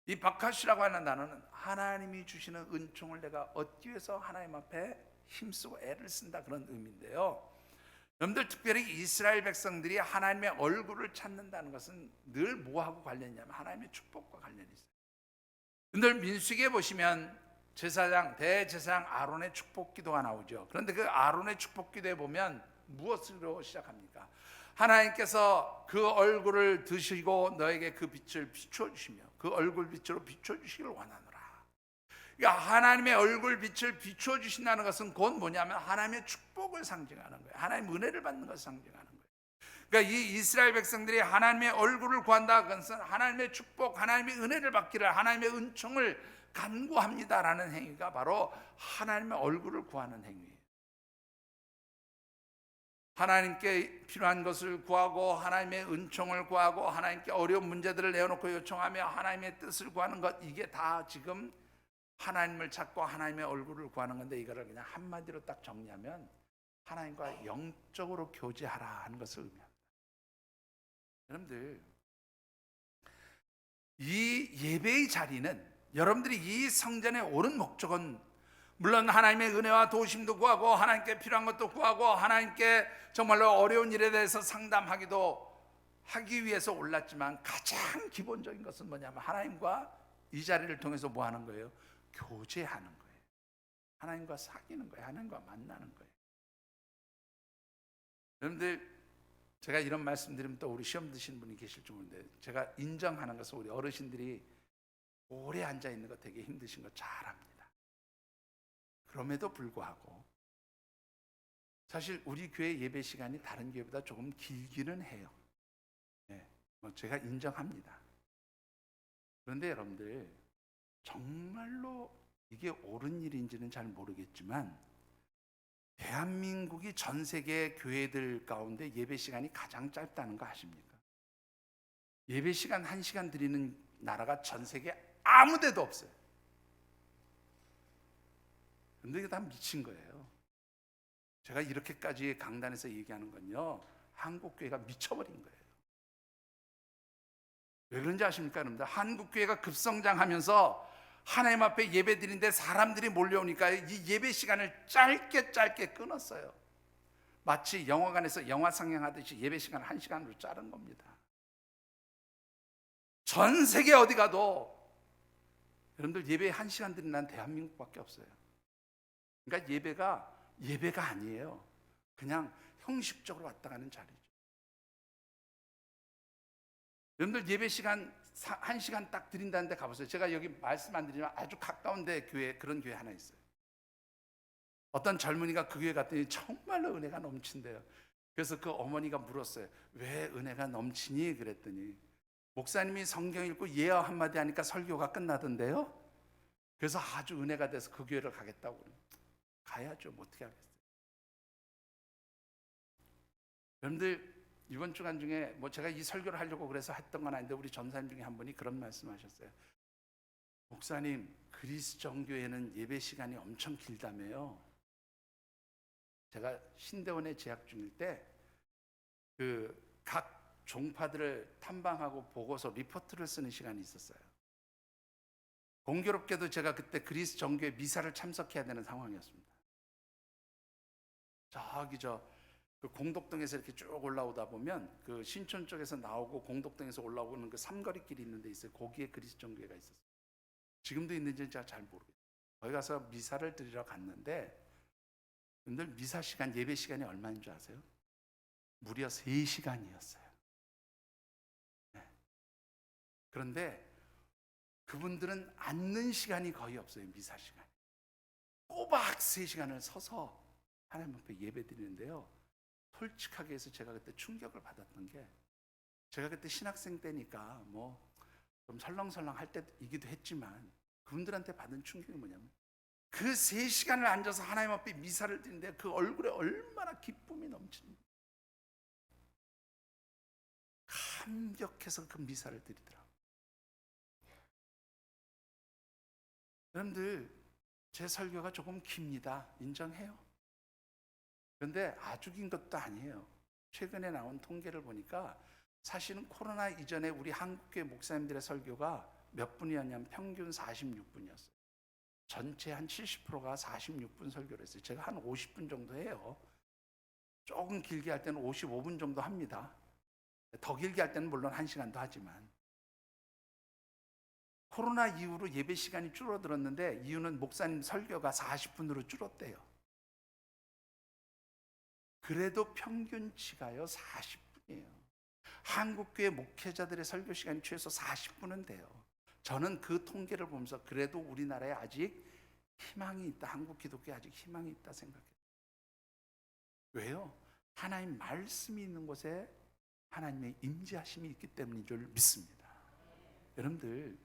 이 바카시라고 하는 단어는 하나님이 주시는 은총을 내가 얻기 위해서 하나님 앞에 힘쓰고 애를 쓴다. 그런 의미인데요. 여러분들 특별히 이스라엘 백성들이 하나님의 얼굴을 찾는다는 것은 늘 뭐하고 관련이 있냐면 하나님의 축복과 관련이 있어요. 여러분들 민수기에 보시면 대제사장 아론의 축복 기도가 나오죠. 그런데 그 아론의 축복 기도에 보면 무엇으로 시작합니까? 하나님께서 그 얼굴을 드시고 너에게 그 빛을 비추어 주시며 그 얼굴 빛으로 비추어 주시기를 원하노라. 그러니까 하나님의 얼굴 빛을 비추어 주신다는 것은 곧 뭐냐면 하나님의 축복을 상징하는 거예요. 하나님의 은혜를 받는 것을 상징하는 거예요. 그러니까 이 이스라엘 백성들이 하나님의 얼굴을 구한다. 그것은 하나님의 축복, 하나님의 은혜를 받기를, 하나님의 은총을 간구합니다라는 행위가 바로 하나님의 얼굴을 구하는 행위예요. 하나님께 필요한 것을 구하고 하나님의 은총을 구하고 하나님께 어려운 문제들을 내어놓고 요청하며 하나님의 뜻을 구하는 것, 이게 다 지금 하나님을 찾고 하나님의 얼굴을 구하는 건데, 이거를 그냥 한마디로 딱 정리하면 하나님과 영적으로 교제하라 하는 것을 의미합니다. 여러분들, 이 예배의 자리는, 여러분들이 이 성전에 오른 목적은 물론 하나님의 은혜와 도우심도 구하고 하나님께 필요한 것도 구하고 하나님께 정말로 어려운 일에 대해서 상담하기도 하기 위해서 올랐지만, 가장 기본적인 것은 뭐냐면 하나님과 이 자리를 통해서 뭐 하는 거예요? 교제하는 거예요. 하나님과 사귀는 거예요. 하나님과 만나는 거예요. 여러분들, 제가 이런 말씀 드리면 또 우리 시험 드시는 분이 계실 줄 모르는데, 제가 인정하는 것은 우리 어르신들이 오래 앉아 있는 거 되게 힘드신 거 잘 압니다. 그럼에도 불구하고 사실 우리 교회 예배 시간이 다른 교회보다 조금 길기는 해요. 네, 제가 인정합니다. 그런데 여러분들, 정말로 이게 옳은 일인지는 잘 모르겠지만 대한민국이 전 세계 교회들 가운데 예배 시간이 가장 짧다는 거 아십니까? 예배 시간 1시간 드리는 나라가 전 세계 아무 데도 없어요. 근데 이게 다 미친 거예요. 제가 이렇게까지 강단에서 얘기하는 건요, 한국 교회가 미쳐버린 거예요. 왜 그런지 아십니까, 여러분들? 한국 교회가 급성장하면서 하나님 앞에 예배 드리는데 사람들이 몰려오니까 이 예배 시간을 짧게 끊었어요. 마치 영화관에서 영화 상영하듯이 예배 시간을 1시간으로 자른 겁니다. 전 세계 어디 가도 여러분들 예배 1시간 드리는 대한민국밖에 없어요. 그러니까 예배가 아니에요. 그냥 형식적으로 왔다 가는 자리죠. 여러분들 예배 시간 1시간 딱 드린다는 데 가보세요. 제가 여기 말씀 안 드리지만 아주 가까운 데 그런 교회 하나 있어요. 어떤 젊은이가 그 교회 갔더니 정말로 은혜가 넘친대요. 그래서 그 어머니가 물었어요. 왜 은혜가 넘치니? 그랬더니 목사님이 성경 읽고 예어 한마디 하니까 설교가 끝나던데요. 그래서 아주 은혜가 돼서 그 교회를 가겠다고. 가야죠. 뭐 어떻게 하겠어요. 여러분들, 이번 주간 중에 제가 이 설교를 하려고 그래서 했던 건 아닌데 우리 전사님 중에 한 분이 그런 말씀하셨어요. 목사님, 그리스 정교회는 예배 시간이 엄청 길다며요. 제가 신대원에 재학 중일 때 그 각 종파들을 탐방하고 보고서 리포트를 쓰는 시간이 있었어요. 공교롭게도 제가 그때 그리스 정교회 미사를 참석해야 되는 상황이었습니다. 저기 그 공덕동에서 이렇게 쭉 올라오다 보면 그 신촌 쪽에서 나오고 공덕동에서 올라오는 그 삼거리길이 있는 데 있어요. 거기에 그리스 정교회가 있었어요. 지금도 있는지 제가 잘 모르겠어요. 거기 가서 미사를 드리러 갔는데, 여러분들 미사 시간, 예배 시간이 얼마인 줄 아세요? 무려 3시간이었어요. 네. 그런데 그분들은 앉는 시간이 거의 없어요. 미사 시간. 꼬박 3시간을 서서 하나님 앞에 예배 드리는데요. 솔직하게 해서 제가 그때 충격을 받았던 게, 제가 그때 신학생 때니까 뭐 좀 설렁설렁 할 때이기도 했지만, 그분들한테 받은 충격이 뭐냐면, 그 3시간을 앉아서 하나님 앞에 미사를 드리는데 그 얼굴에 얼마나 기쁨이 넘치는지, 감격해서 그 미사를 드리더라고요. 여러분들, 제 설교가 조금 깁니다. 인정해요. 그런데 아주 긴 것도 아니에요. 최근에 나온 통계를 보니까 사실은 코로나 이전에 우리 한국교회 목사님들의 설교가 몇 분이었냐면 평균 46분이었어요. 전체 한 70%가 46분 설교를 했어요. 제가 한 50분 정도 해요. 조금 길게 할 때는 55분 정도 합니다. 더 길게 할 때는 물론 1시간도 하지만, 코로나 이후로 예배 시간이 줄어들었는데 이유는 목사님 설교가 40분으로 줄었대요. 그래도 평균치가요 40분이에요. 한국교회 목회자들의 설교 시간이 최소 40분은 돼요. 저는 그 통계를 보면서 그래도 우리나라에 아직 희망이 있다, 한국 기독교에 아직 희망이 있다 생각해요. 왜요? 하나님 말씀이 있는 곳에 하나님의 임재하심이 있기 때문인 줄 믿습니다. 여러분들,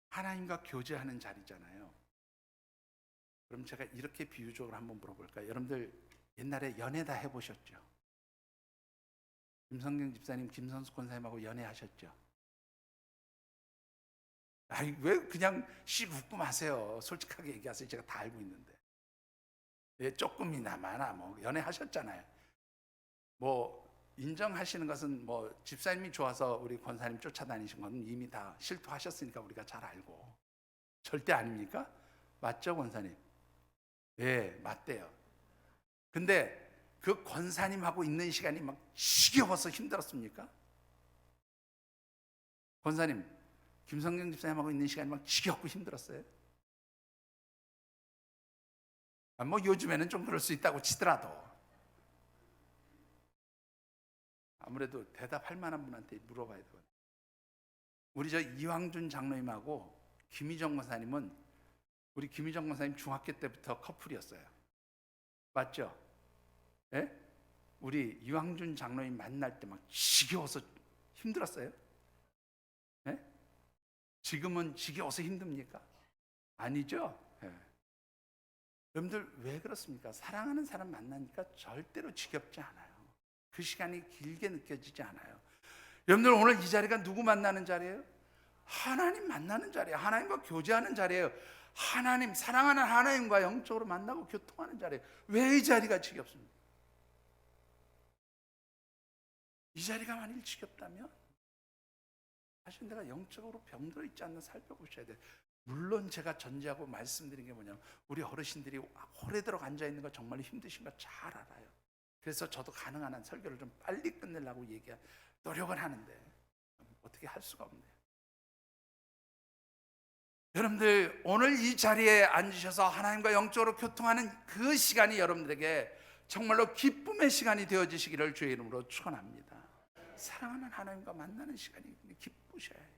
하나님과 교제하는 자리잖아요. 그럼 제가 이렇게 비유적으로 한번 물어볼까요? 여러분들 옛날에 연애 다 해보셨죠? 김성경 집사님, 김선수 권사님하고 연애하셨죠? 아니, 왜 그냥 씩 웃고 마세요. 솔직하게 얘기하세요. 제가 다 알고 있는데. 예, 조금이나마나 뭐 연애하셨잖아요. 뭐 인정하시는 것은 뭐 집사님이 좋아서 우리 권사님 쫓아다니신 건 이미 다 실토하셨으니까 우리가 잘 알고. 절대 아닙니까? 맞죠, 권사님? 예, 맞대요. 근데 그 권사님하고 있는 시간이 막 지겨워서 힘들었습니까? 권사님, 김성경 집사님하고 있는 시간이 막 지겹고 힘들었어요? 뭐 요즘에는 좀 그럴 수 있다고 치더라도 아무래도 대답할 만한 분한테 물어봐야 되거든요. 우리 이황준 장로님하고 김희정 권사님은, 우리 김희정 권사님 중학교 때부터 커플이었어요. 맞죠? 예? 우리 이황준 장로님 만날 때 막 지겨워서 힘들었어요? 예? 지금은 지겨워서 힘듭니까? 아니죠? 예. 여러분들 왜 그렇습니까? 사랑하는 사람 만나니까 절대로 지겹지 않아요. 그 시간이 길게 느껴지지 않아요. 여러분들 오늘 이 자리가 누구 만나는 자리예요? 하나님 만나는 자리예요. 하나님과 교제하는 자리예요. 하나님, 사랑하는 하나님과 영적으로 만나고 교통하는 자리예요. 왜 이 자리가 지겹습니까? 이 자리가 만일 지겹다면 사실 내가 영적으로 병들어 있지 않나 살펴보셔야 돼요. 물론 제가 전제하고 말씀드린 게 뭐냐면, 우리 어르신들이 오래도록 앉아있는 거 정말 힘드신 거 잘 알아요. 그래서 저도 가능한 한 설교를 좀 빨리 끝내려고 노력을 하는데 어떻게 할 수가 없네요. 여러분들 오늘 이 자리에 앉으셔서 하나님과 영적으로 교통하는 그 시간이 여러분들에게 정말로 기쁨의 시간이 되어지시기를 주의 이름으로 축원합니다. 사랑하는 하나님과 만나는 시간이 기쁘셔야 해요.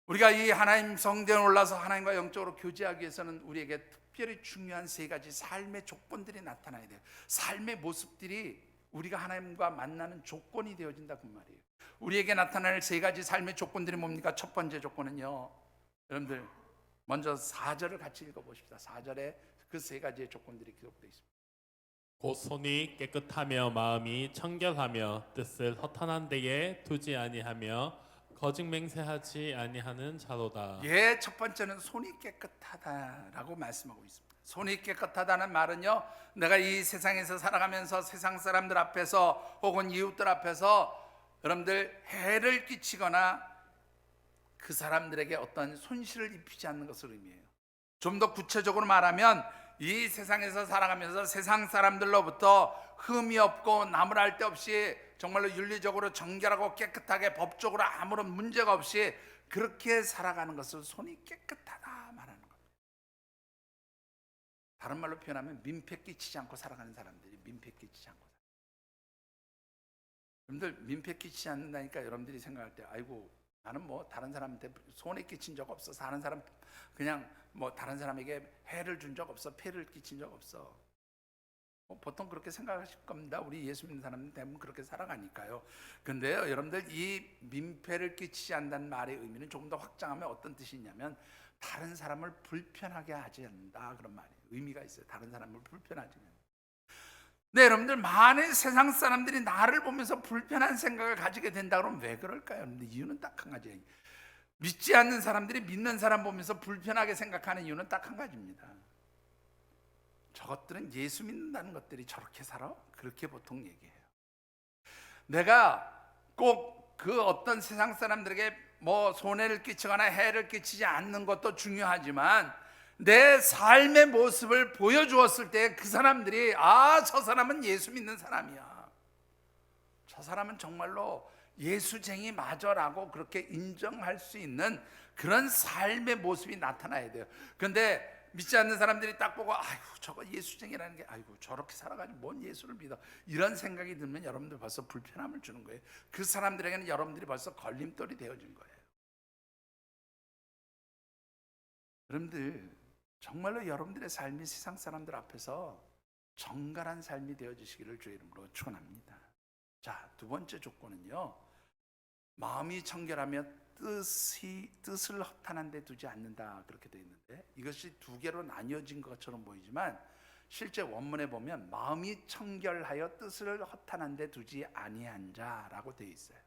우리가 이 하나님 성전에 올라서 하나님과 영적으로 교제하기 위해서는 우리에게 특별히 중요한 3가지 삶의 조건들이 나타나야 돼요. 삶의 모습들이 우리가 하나님과 만나는 조건이 되어진다 그 말이에요. 우리에게 나타날 3가지 삶의 조건들이 뭡니까? 첫 번째 조건은요, 여러분들 먼저 4절을 같이 읽어보십시다. 4절에 그 3가지의 조건들이 기록되어 있습니다. 곧 손이 깨끗하며 마음이 청결하며 뜻을 허탄한 데에 두지 아니하며 거짓 맹세하지 아니하는 자로다. 예, 첫 번째는 손이 깨끗하다라고 말씀하고 있습니다. 손이 깨끗하다는 말은요, 내가 이 세상에서 살아가면서 세상 사람들 앞에서 혹은 이웃들 앞에서 여러분들 해를 끼치거나 그 사람들에게 어떤 손실을 입히지 않는 것을 의미해요. 좀 더 구체적으로 말하면 이 세상에서 살아가면서 세상 사람들로부터 흠이 없고 나무랄 데 없이 정말로 윤리적으로 정결하고 깨끗하게 법적으로 아무런 문제가 없이 그렇게 살아가는 것을 손이 깨끗하다 말하는 겁니다. 다른 말로 표현하면 민폐 끼치지 않고 살아가는 사람들이 민폐 끼치지 않고 살아요. 여러분들 민폐 끼치지 않는다니까 여러분들이 생각할 때 아이고 나는 뭐 다른 사람한테 손해 끼친 적 없어. 다른 사람 그냥 뭐 다른 사람에게 해를 준 적 없어. 폐를 끼친 적 없어. 보통 그렇게 생각하실 겁니다. 우리 예수 믿는 사람들 대부분 그렇게 살아가니까요. 근데요, 여러분들 이 민폐를 끼치지 않는다는 말의 의미는 조금 더 확장하면 어떤 뜻이 있냐면 다른 사람을 불편하게 하지 않는다 그런 말이에요. 의미가 있어요. 다른 사람을 불편하지 않는다. 네, 여러분들 만일 세상 사람들이 나를 보면서 불편한 생각을 가지게 된다 그러면 왜 그럴까요? 여러분들 이유는 딱 한 가지예요. 믿지 않는 사람들이 믿는 사람 보면서 불편하게 생각하는 이유는 딱 한 가지입니다. 저것들은 예수 믿는다는 것들이 저렇게 살아? 그렇게 보통 얘기해요. 내가 꼭 그 어떤 세상 사람들에게 뭐 손해를 끼치거나 해를 끼치지 않는 것도 중요하지만 내 삶의 모습을 보여주었을 때 그 사람들이 저 사람은 예수 믿는 사람이야, 저 사람은 정말로 예수쟁이 맞아라고 그렇게 인정할 수 있는 그런 삶의 모습이 나타나야 돼요. 그런데 믿지 않는 사람들이 딱 보고 아이고 저거 예수쟁이라는 게 아이고 저렇게 살아가지고 뭔 예수를 믿어, 이런 생각이 들면 여러분들 벌써 불편함을 주는 거예요. 그 사람들에게는 여러분들이 벌써 걸림돌이 되어진 거예요. 여러분들 정말로 여러분들의 삶이 세상 사람들 앞에서 정갈한 삶이 되어지시기를 주의 이름으로 축원합니다. 자, 두 번째 조건은요, 마음이 청결하며 뜻을 허탄한 데 두지 않는다 그렇게 되어 있는데, 이것이 두 개로 나뉘어진 것처럼 보이지만 실제 원문에 보면 마음이 청결하여 뜻을 허탄한 데 두지 아니한 자라고 되어 있어요.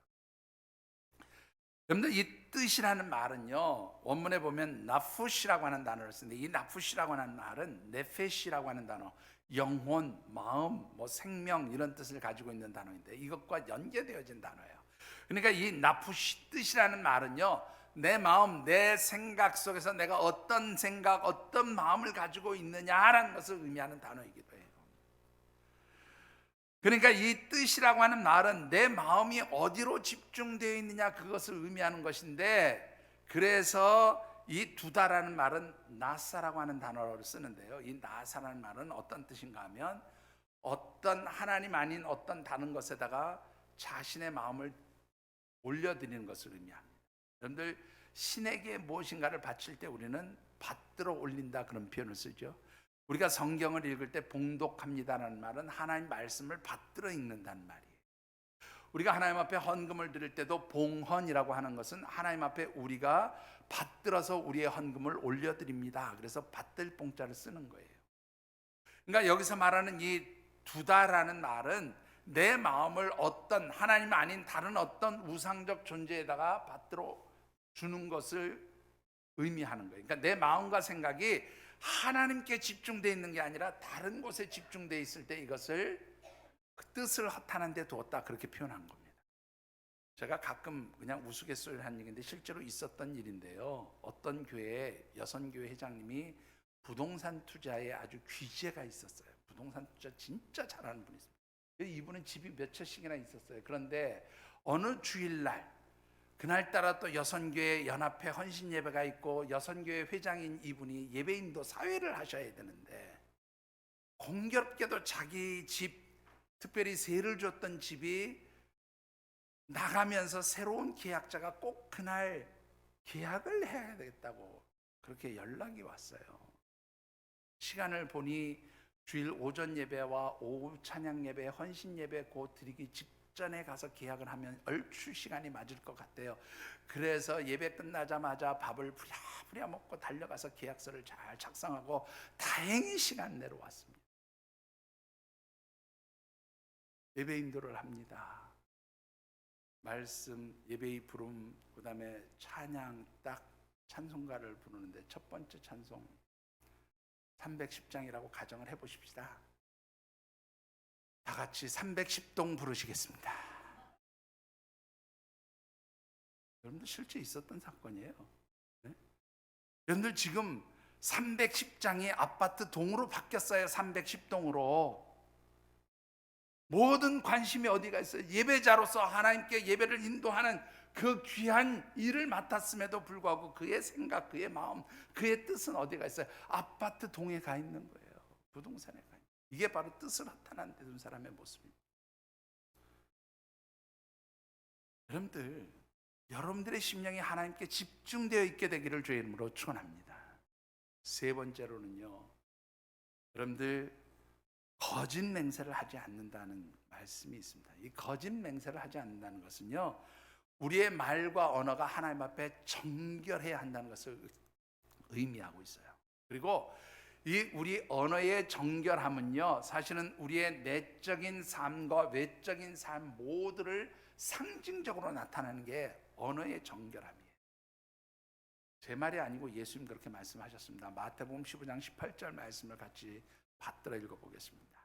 여러분들 이 뜻이라는 말은요, 원문에 보면 나푸시라고 하는 단어를 쓰는데 이 나푸시라고 하는 말은 네페시라고 하는 단어, 영혼, 마음, 뭐 생명 이런 뜻을 가지고 있는 단어인데 이것과 연계되어진 단어예요. 그러니까 이 나푸시 뜻이라는 말은요, 내 마음, 내 생각 속에서 내가 어떤 생각, 어떤 마음을 가지고 있느냐라는 것을 의미하는 단어이기도 해요. 그러니까 이 뜻이라고 하는 말은 내 마음이 어디로 집중되어 있느냐 그것을 의미하는 것인데, 그래서 이 두다라는 말은 나사라고 하는 단어를 쓰는데요, 이 나사라는 말은 어떤 뜻인가 하면 어떤 하나님 아닌 어떤 다른 것에다가 자신의 마음을 올려드리는 것을 의미합니다. 여러분들 신에게 무엇인가를 바칠 때 우리는 받들어 올린다 그런 표현을 쓰죠. 우리가 성경을 읽을 때 봉독합니다라는 말은 하나님 말씀을 받들어 읽는다는 말이에요. 우리가 하나님 앞에 헌금을 드릴 때도 봉헌이라고 하는 것은 하나님 앞에 우리가 받들어서 우리의 헌금을 올려드립니다. 그래서 받들 봉자를 쓰는 거예요. 그러니까 여기서 말하는 이 두다라는 말은 내 마음을 어떤 하나님 아닌 다른 어떤 우상적 존재에다가 받들어 주는 것을 의미하는 거예요. 그러니까 내 마음과 생각이 하나님께 집중되어 있는 게 아니라 다른 곳에 집중되어 있을 때 이것을 그 뜻을 허탄한 데 두었다 그렇게 표현한 겁니다. 제가 가끔 그냥 우스갯소리를 한 얘기인데 실제로 있었던 일인데요, 어떤 교회에 여선교회 회장님이 부동산 투자에 아주 귀재가 있었어요. 부동산 투자 진짜 잘하는 분이 있습니다. 이분은 집이 몇 채씩이나 있었어요. 그런데 어느 주일날 그날따라 또 여선교회 연합회 헌신 예배가 있고 여선교회 회장인 이분이 예배인도 사회를 하셔야 되는데 공교롭게도 자기 집, 특별히 세를 줬던 집이 나가면서 새로운 계약자가 꼭 그날 계약을 해야 되겠다고 그렇게 연락이 왔어요. 시간을 보니 주일 오전 예배와 오후 찬양 예배, 헌신 예배 곧 드리기 직전에 가서 계약을 하면 얼추 시간이 맞을 것 같대요. 그래서 예배 끝나자마자 밥을 부랴부랴 먹고 달려가서 계약서를 잘 작성하고 다행히 시간 내로 왔습니다. 예배 인도를 합니다. 말씀, 예배의 부름, 그 다음에 찬양, 딱 찬송가를 부르는데 첫 번째 찬송 310장이라고 가정을 해보십시다. 다 같이 310동 부르시겠습니다. 여러분들 실제 있었던 사건이에요. 네? 여러분들 지금 310장이 아파트 동으로 바뀌었어요. 310동으로. 모든 관심이 어디가 있어요? 예배자로서 하나님께 예배를 인도하는 그 귀한 일을 맡았음에도 불구하고 그의 생각, 그의 마음, 그의 뜻은 어디가 있어요? 아파트 동에 가 있는 거예요. 부동산에 가 있는 거예요. 이게 바로 뜻을 나타낸 사람의 모습입니다. 여러분들의 심령이 하나님께 집중되어 있게 되기를 주의 이름으로 축원합니다. 세 번째로는요, 여러분들 거짓 맹세를 하지 않는다는 말씀이 있습니다. 이 거짓 맹세를 하지 않는다는 것은요, 우리의 말과 언어가 하나님 앞에 정결해야 한다는 것을 의미하고 있어요. 그리고 이 우리 언어의 정결함은요, 사실은 우리의 내적인 삶과 외적인 삶 모두를 상징적으로 나타나는 게 언어의 정결함이에요. 제 말이 아니고 예수님 그렇게 말씀하셨습니다. 마태복음 15장 18절 말씀을 같이 받들어 읽어보겠습니다.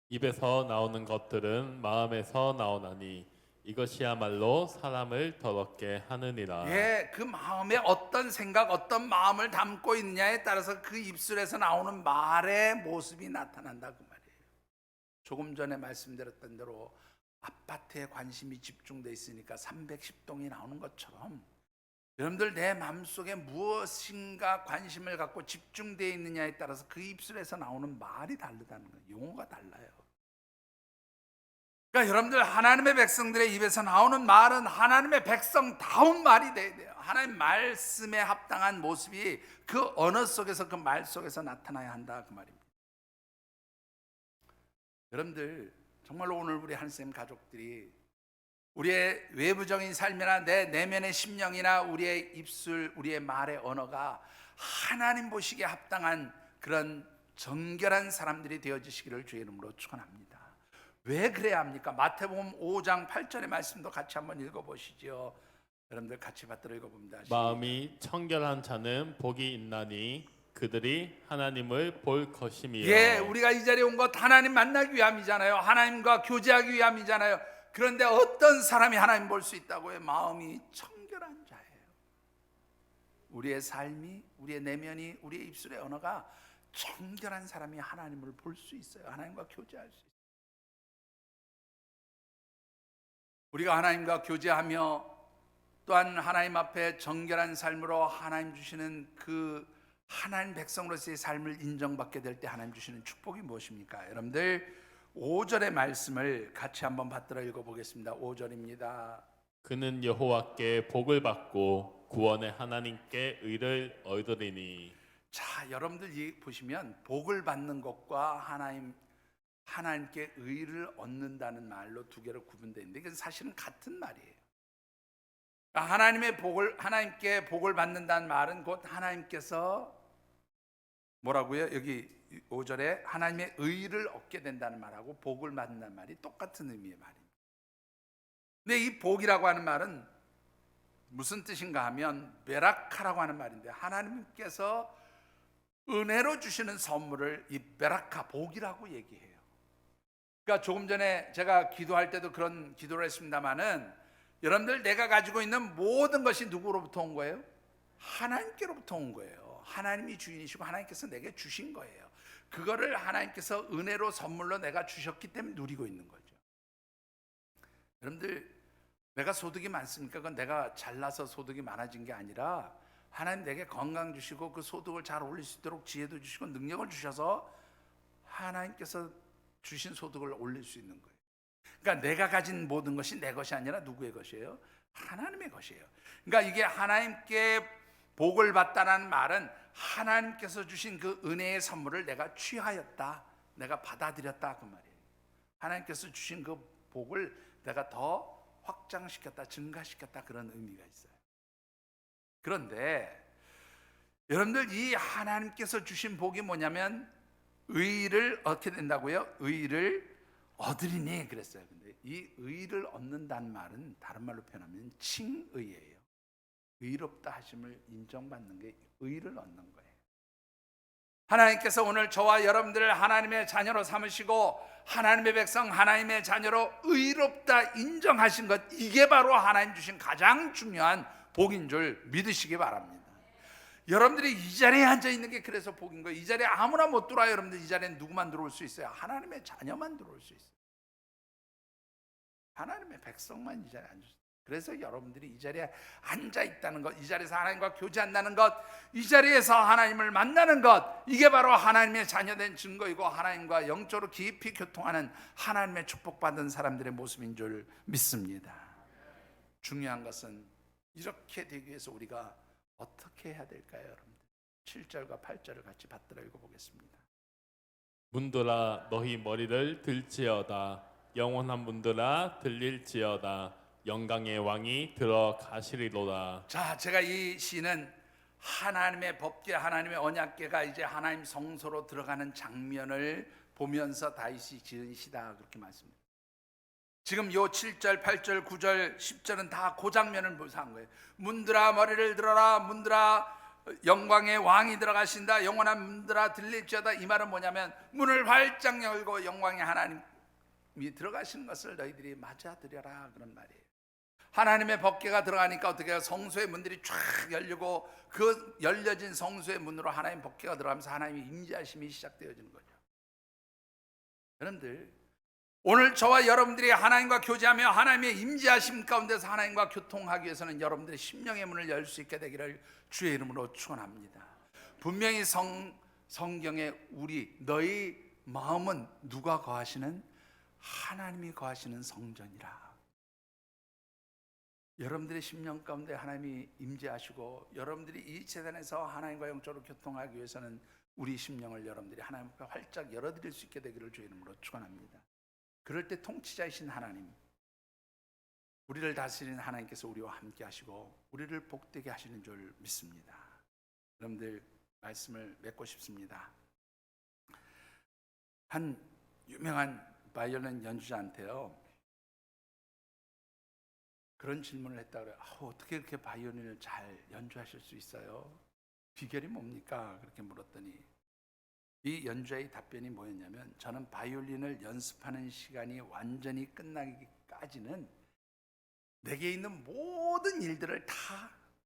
입에서 나오는 것들은 마음에서 나오나니 이것이야말로 사람을 더럽게 하느니라. 예, 그 마음에 어떤 생각, 어떤 마음을 담고 있느냐에 따라서 그 입술에서 나오는 말의 모습이 나타난다 그 말이에요. 조금 전에 말씀드렸던 대로 아파트에 관심이 집중돼 있으니까 310동이 나오는 것처럼 여러분들 내 마음속에 무엇인가 관심을 갖고 집중되어 있느냐에 따라서 그 입술에서 나오는 말이 다르다는 거예요. 용어가 달라요. 그러니까 여러분들 하나님의 백성들의 입에서 나오는 말은 하나님의 백성다운 말이 돼야 돼요. 하나님 말씀에 합당한 모습이 그 언어 속에서 그 말 속에서 나타나야 한다 그 말입니다. 여러분들 정말로 오늘 우리 한쌤 가족들이 우리의 외부적인 삶이나 내 내면의 심령이나 우리의 입술, 우리의 말의 언어가 하나님 보시기에 합당한 그런 정결한 사람들이 되어지시기를 주의 이름으로 축원합니다. 왜 그래야 합니까? 마태복음 5장 8절의 말씀도 같이 한번 읽어보시죠. 여러분들 같이 받들어 읽어봅니다. 마음이 청결한 자는 복이 있나니 그들이 하나님을 볼 것임이요. 예, 우리가 이 자리에 온 것 하나님 만나기 위함이잖아요. 하나님과 교제하기 위함이잖아요. 그런데 어떤 사람이 하나님 볼 수 있다고요? 마음이 청결한 자예요. 우리의 삶이, 우리의 내면이, 우리의 입술의 언어가 청결한 사람이 하나님을 볼 수 있어요. 하나님과 교제할 수 있어요. 우리가 하나님과 교제하며 또한 하나님 앞에 정결한 삶으로 하나님 주시는 그 하나님 백성으로서의 삶을 인정받게 될 때 하나님 주시는 축복이 무엇입니까? 여러분들 5절의 말씀을 같이 한번 받들어 읽어보겠습니다. 5절입니다. 그는 여호와께 복을 받고 구원의 하나님께 의를 얻으리니. 자, 여러분들 보시면 복을 받는 것과 하나님께 의를 얻는다는 말로 두 개로 구분되어 있는데 이건 사실은 같은 말이에요. 하나님께 복을 받는다는 말은 곧 하나님께서 뭐라고요? 여기 5절에 하나님의 의를 얻게 된다는 말하고 복을 받는다는 말이 똑같은 의미의 말입니다. 근데 이 복이라고 하는 말은 무슨 뜻인가 하면 베라카라고 하는 말인데 하나님께서 은혜로 주시는 선물을 이 베라카, 복이라고 얘기해요. 그러니까 조금 전에 제가 기도할 때도 그런 기도를 했습니다마는 여러분들 내가 가지고 있는 모든 것이 누구로부터 온 거예요? 하나님께로부터 온 거예요. 하나님이 주인이시고 하나님께서 내게 주신 거예요. 그거를 하나님께서 은혜로 선물로 내가 주셨기 때문에 누리고 있는 거죠. 여러분들 내가 소득이 많습니까? 그건 내가 잘나서 소득이 많아진 게 아니라 하나님 내게 건강 주시고 그 소득을 잘 올릴 수 있도록 지혜도 주시고 능력을 주셔서 하나님께서 주신 소득을 올릴 수 있는 거예요. 그러니까 내가 가진 모든 것이 내 것이 아니라 누구의 것이에요? 하나님의 것이에요. 그러니까 이게 하나님께 복을 받다라는 말은 하나님께서 주신 그 은혜의 선물을 내가 취하였다, 내가 받아들였다 그 말이에요. 하나님께서 주신 그 복을 내가 더 확장시켰다, 증가시켰다 그런 의미가 있어요. 그런데 여러분들 이 하나님께서 주신 복이 뭐냐면 의를 얻게 된다고요? 의를 얻으리니 그랬어요. 근데 이 의를 얻는다는 말은 다른 말로 표현하면 칭의예요. 의롭다 하심을 인정받는 게 의를 얻는 거예요. 하나님께서 오늘 저와 여러분들을 하나님의 자녀로 삼으시고 하나님의 백성, 하나님의 자녀로 의롭다 인정하신 것, 이게 바로 하나님 주신 가장 중요한 복인 줄 믿으시기 바랍니다. 여러분들이 이 자리에 앉아 있는 게 그래서 복인 거예요. 이 자리에 아무나 못 들어와요. 여러분들 이 자리에 누구만 들어올 수 있어요? 하나님의 자녀만 들어올 수 있어요. 하나님의 백성만 이 자리에 앉을 수 있어요. 그래서 여러분들이 이 자리에 앉아 있다는 것, 이 자리에서 하나님과 교제한다는 것, 이 자리에서 하나님을 만나는 것, 이게 바로 하나님의 자녀된 증거이고 하나님과 영적으로 깊이 교통하는 하나님의 축복받은 사람들의 모습인 줄 믿습니다. 중요한 것은 이렇게 되기 위해서 우리가 어떻게 해야 될까요, 여러분들? 7절과 8절을 같이 받들어 읽어보겠습니다. 문들아 너희 머리를 들지어다. 영원한 문들아 들릴지어다. 영광의 왕이 들어가시리로다. 자, 제가 이 시는 하나님의 법궤, 하나님의 언약궤가 이제 하나님 성소로 들어가는 장면을 보면서 다윗이 지은 시다, 그렇게 말씀합니다. 지금 요 7절, 8절, 9절, 10절은 다 그 장면을 묘사한 거예요. 문들아 머리를 들어라. 문들아 영광의 왕이 들어가신다. 영원한 문들아 들릴지어다. 이 말은 뭐냐면 문을 활짝 열고 영광의 하나님이 들어가시는 것을 너희들이 맞아들여라, 그런 말이에요. 하나님의 법궤가 들어가니까 어떻게 해요? 성소의 문들이 쫙 열리고 그 열려진 성소의 문으로 하나님 법궤가 들어가면서 하나님의 임재하심이 시작되어지는 거죠. 여러분들, 오늘 저와 여러분들이 하나님과 교제하며 하나님의 임재하심 가운데서 하나님과 교통하기 위해서는 여러분들의 심령의 문을 열 수 있게 되기를 주의 이름으로 축원합니다. 분명히 성경에 너희 마음은 누가 거하시는? 하나님이 거하시는 성전이라. 여러분들의 심령 가운데 하나님이 임재하시고 여러분들이 이 재단에서 하나님과 영적으로 교통하기 위해서는 우리 심령을 여러분들이 하나님 앞에 활짝 열어드릴 수 있게 되기를 주의 이름으로 축원합니다. 그럴 때 통치자이신 하나님, 우리를 다스리는 하나님께서 우리와 함께 하시고 우리를 복되게 하시는 줄 믿습니다. 여러분들 말씀을 맺고 싶습니다. 한 유명한 바이올린 연주자한테요, 그런 질문을 했다 그래요. 어떻게 그렇게 바이올린을 잘 연주하실 수 있어요? 비결이 뭡니까? 그렇게 물었더니 이 연주자의 답변이 뭐였냐면, 저는 바이올린을 연습하는 시간이 완전히 끝나기까지는 내게 있는 모든 일들을 다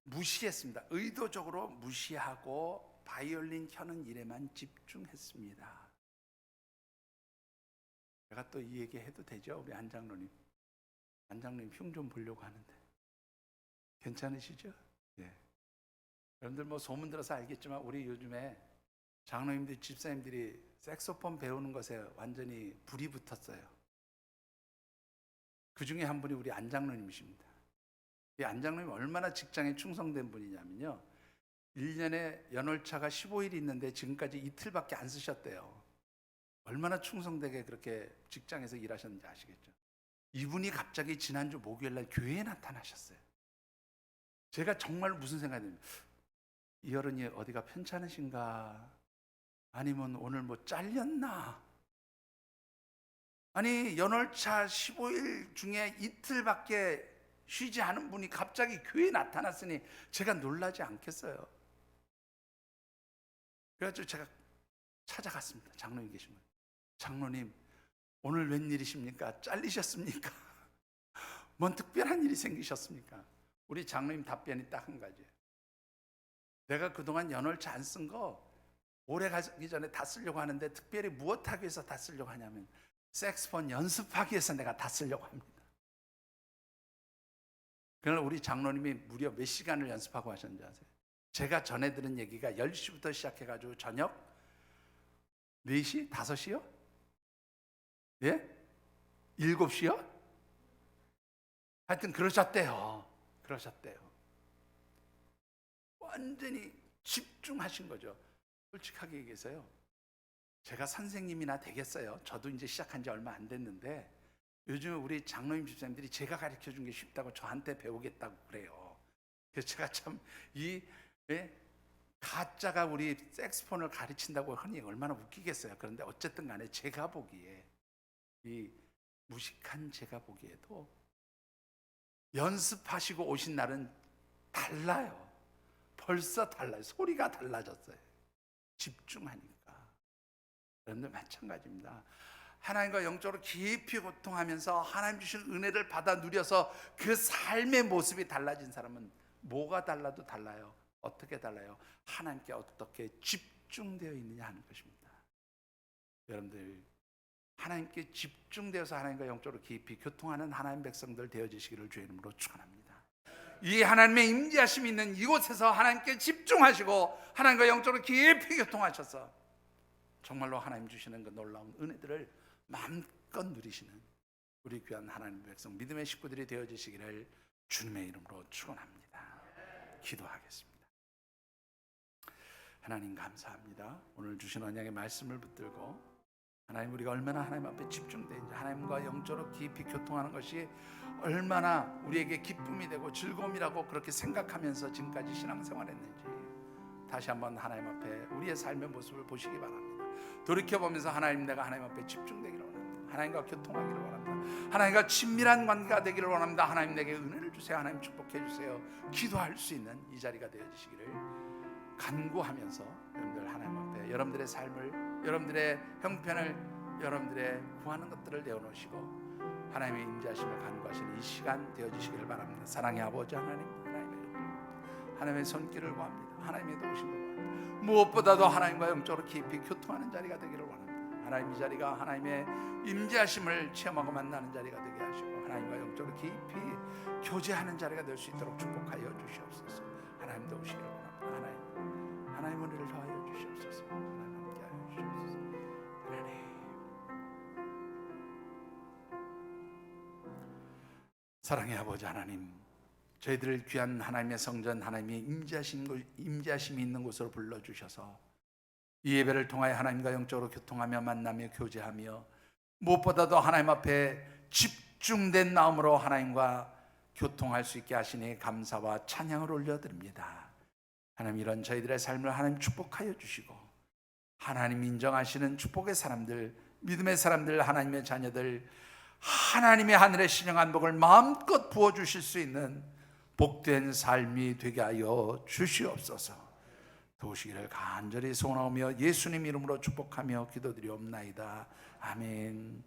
무시했습니다. 의도적으로 무시하고 바이올린 켜는 일에만 집중했습니다. 제가 또 이 얘기 해도 되죠? 우리 안장로님 흉 좀 보려고 하는데 괜찮으시죠? 예. 여러분들 뭐 소문 들어서 알겠지만 우리 요즘에 장로님들, 집사님들이 색소폰 배우는 것에 완전히 불이 붙었어요. 그 중에 한 분이 우리 안장로님이십니다. 이 안장로님이 얼마나 직장에 충성된 분이냐면요, 1년에 연월차가 15일이 있는데 지금까지 이틀밖에 안 쓰셨대요. 얼마나 충성되게 그렇게 직장에서 일하셨는지 아시겠죠? 이분이 갑자기 지난주 목요일날 교회에 나타나셨어요. 제가 정말 무슨 생각이 듭니까? 이 어른이 어디가 편찮으신가? 아니면 오늘 뭐 잘렸나? 아니 연월차 15일 중에 이틀밖에 쉬지 않은 분이 갑자기 교회에 나타났으니 제가 놀라지 않겠어요? 그래가지고 제가 찾아갔습니다. 장로님 계신 분. 장로님, 오늘 웬일이십니까? 잘리셨습니까? 뭔 특별한 일이 생기셨습니까? 우리 장로님 답변이 딱 한 가지예요. 내가 그동안 연월차 안 쓴 거 올해 가기 전에 다 쓰려고 하는데 특별히 무엇하기 위해서 다 쓰려고 하냐면 색소폰 연습하기 위해서 내가 다 쓰려고 합니다. 그러나 우리 장로님이 무려 몇 시간을 연습하고 하셨는지 아세요? 제가 전에 들은 얘기가 10시부터 시작해가지고 저녁 4시? 5시요? 예? 7시요? 하여튼 그러셨대요. 완전히 집중하신 거죠. 솔직하게 얘기해서요, 제가 선생님이나 되겠어요? 저도 이제 시작한 지 얼마 안 됐는데 요즘 우리 장로님 집사님들이 제가 가르쳐 준 게 쉽다고 저한테 배우겠다고 그래요. 그래서 제가 참 가짜가 우리 색소폰을 가르친다고 하니 얼마나 웃기겠어요. 그런데 어쨌든 간에 제가 보기에 이 무식한 제가 보기에도 연습하시고 오신 날은 달라요. 벌써 달라요. 소리가 달라졌어요. 집중하니까. 여러분들 마찬가지입니다. 하나님과 영적으로 깊이 고통하면서 하나님 주신 은혜를 받아 누려서 그 삶의 모습이 달라진 사람은 뭐가 달라도 달라요. 어떻게 달라요? 하나님께 어떻게 집중되어 있느냐 하는 것입니다. 여러분들 하나님께 집중되어서 하나님과 영적으로 깊이 교통하는 하나님 백성들 되어지시기를 주의 이름으로 축원합니다. 이 하나님의 임재하심이 있는 이곳에서 하나님께 집중하시고 하나님과 영적으로 깊이 교통하셔서 정말로 하나님 주시는 그 놀라운 은혜들을 마음껏 누리시는 우리 귀한 하나님 백성 믿음의 식구들이 되어지시기를 주님의 이름으로 축원합니다. 기도하겠습니다. 하나님 감사합니다. 오늘 주신 언약의 말씀을 붙들고 하나님 우리가 얼마나 하나님 앞에 집중되는지 하나님과 영적으로 깊이 교통하는 것이 얼마나 우리에게 기쁨이 되고 즐거움이라고 그렇게 생각하면서 지금까지 신앙생활했는지 다시 한번 하나님 앞에 우리의 삶의 모습을 보시기 바랍니다. 돌이켜보면서 하나님 내가 하나님 앞에 집중되기를 원합니다. 하나님과 교통하기를 원합니다. 하나님과 친밀한 관계가 되기를 원합니다. 하나님 내게 은혜를 주세요. 하나님 축복해 주세요. 기도할 수 있는 이 자리가 되어지시기를 간구하면서 여러분들 하나님 앞에 여러분들의 삶을 여러분들의 형편을 여러분들의 구하는 것들을 내어놓으시고 하나님의 임재하심을 간구하시는 이 시간 되어지시기를 바랍니다. 사랑의 아버지 하나님 하나님의 손길을 구합니다. 하나님의 도우심을 구합니다. 무엇보다도 하나님과 영적으로 깊이 교통하는 자리가 되기를 원합니다. 하나님 이 자리가 하나님의 임재하심을 체험하고 만나는 자리가 되게 하시고 하나님과 영적으로 깊이 교제하는 자리가 될 수 있도록 축복하여 주시옵소서. 하나님 도우시기를 원합니다. 하나님 은혜를 더하여 주시옵소서. 하나님 함께하여 주시옵소서. 하나님 사랑의 아버지 하나님 저희들을 귀한 하나님의 성전 하나님의 임재하심이 있는 곳으로 불러주셔서 이 예배를 통하여 하나님과 영적으로 교통하며 만나며 교제하며 무엇보다도 하나님 앞에 집중된 마음으로 하나님과 교통할 수 있게 하시니 감사와 찬양을 올려드립니다. 하나님 이런 저희들의 삶을 하나님 축복하여 주시고 하나님 인정하시는 축복의 사람들 믿음의 사람들 하나님의 자녀들 하나님의 하늘의 신령한 복을 마음껏 부어주실 수 있는 복된 삶이 되게 하여 주시옵소서. 도우시기를 간절히 소원하며 예수님 이름으로 축복하며 기도드리옵나이다. 아멘.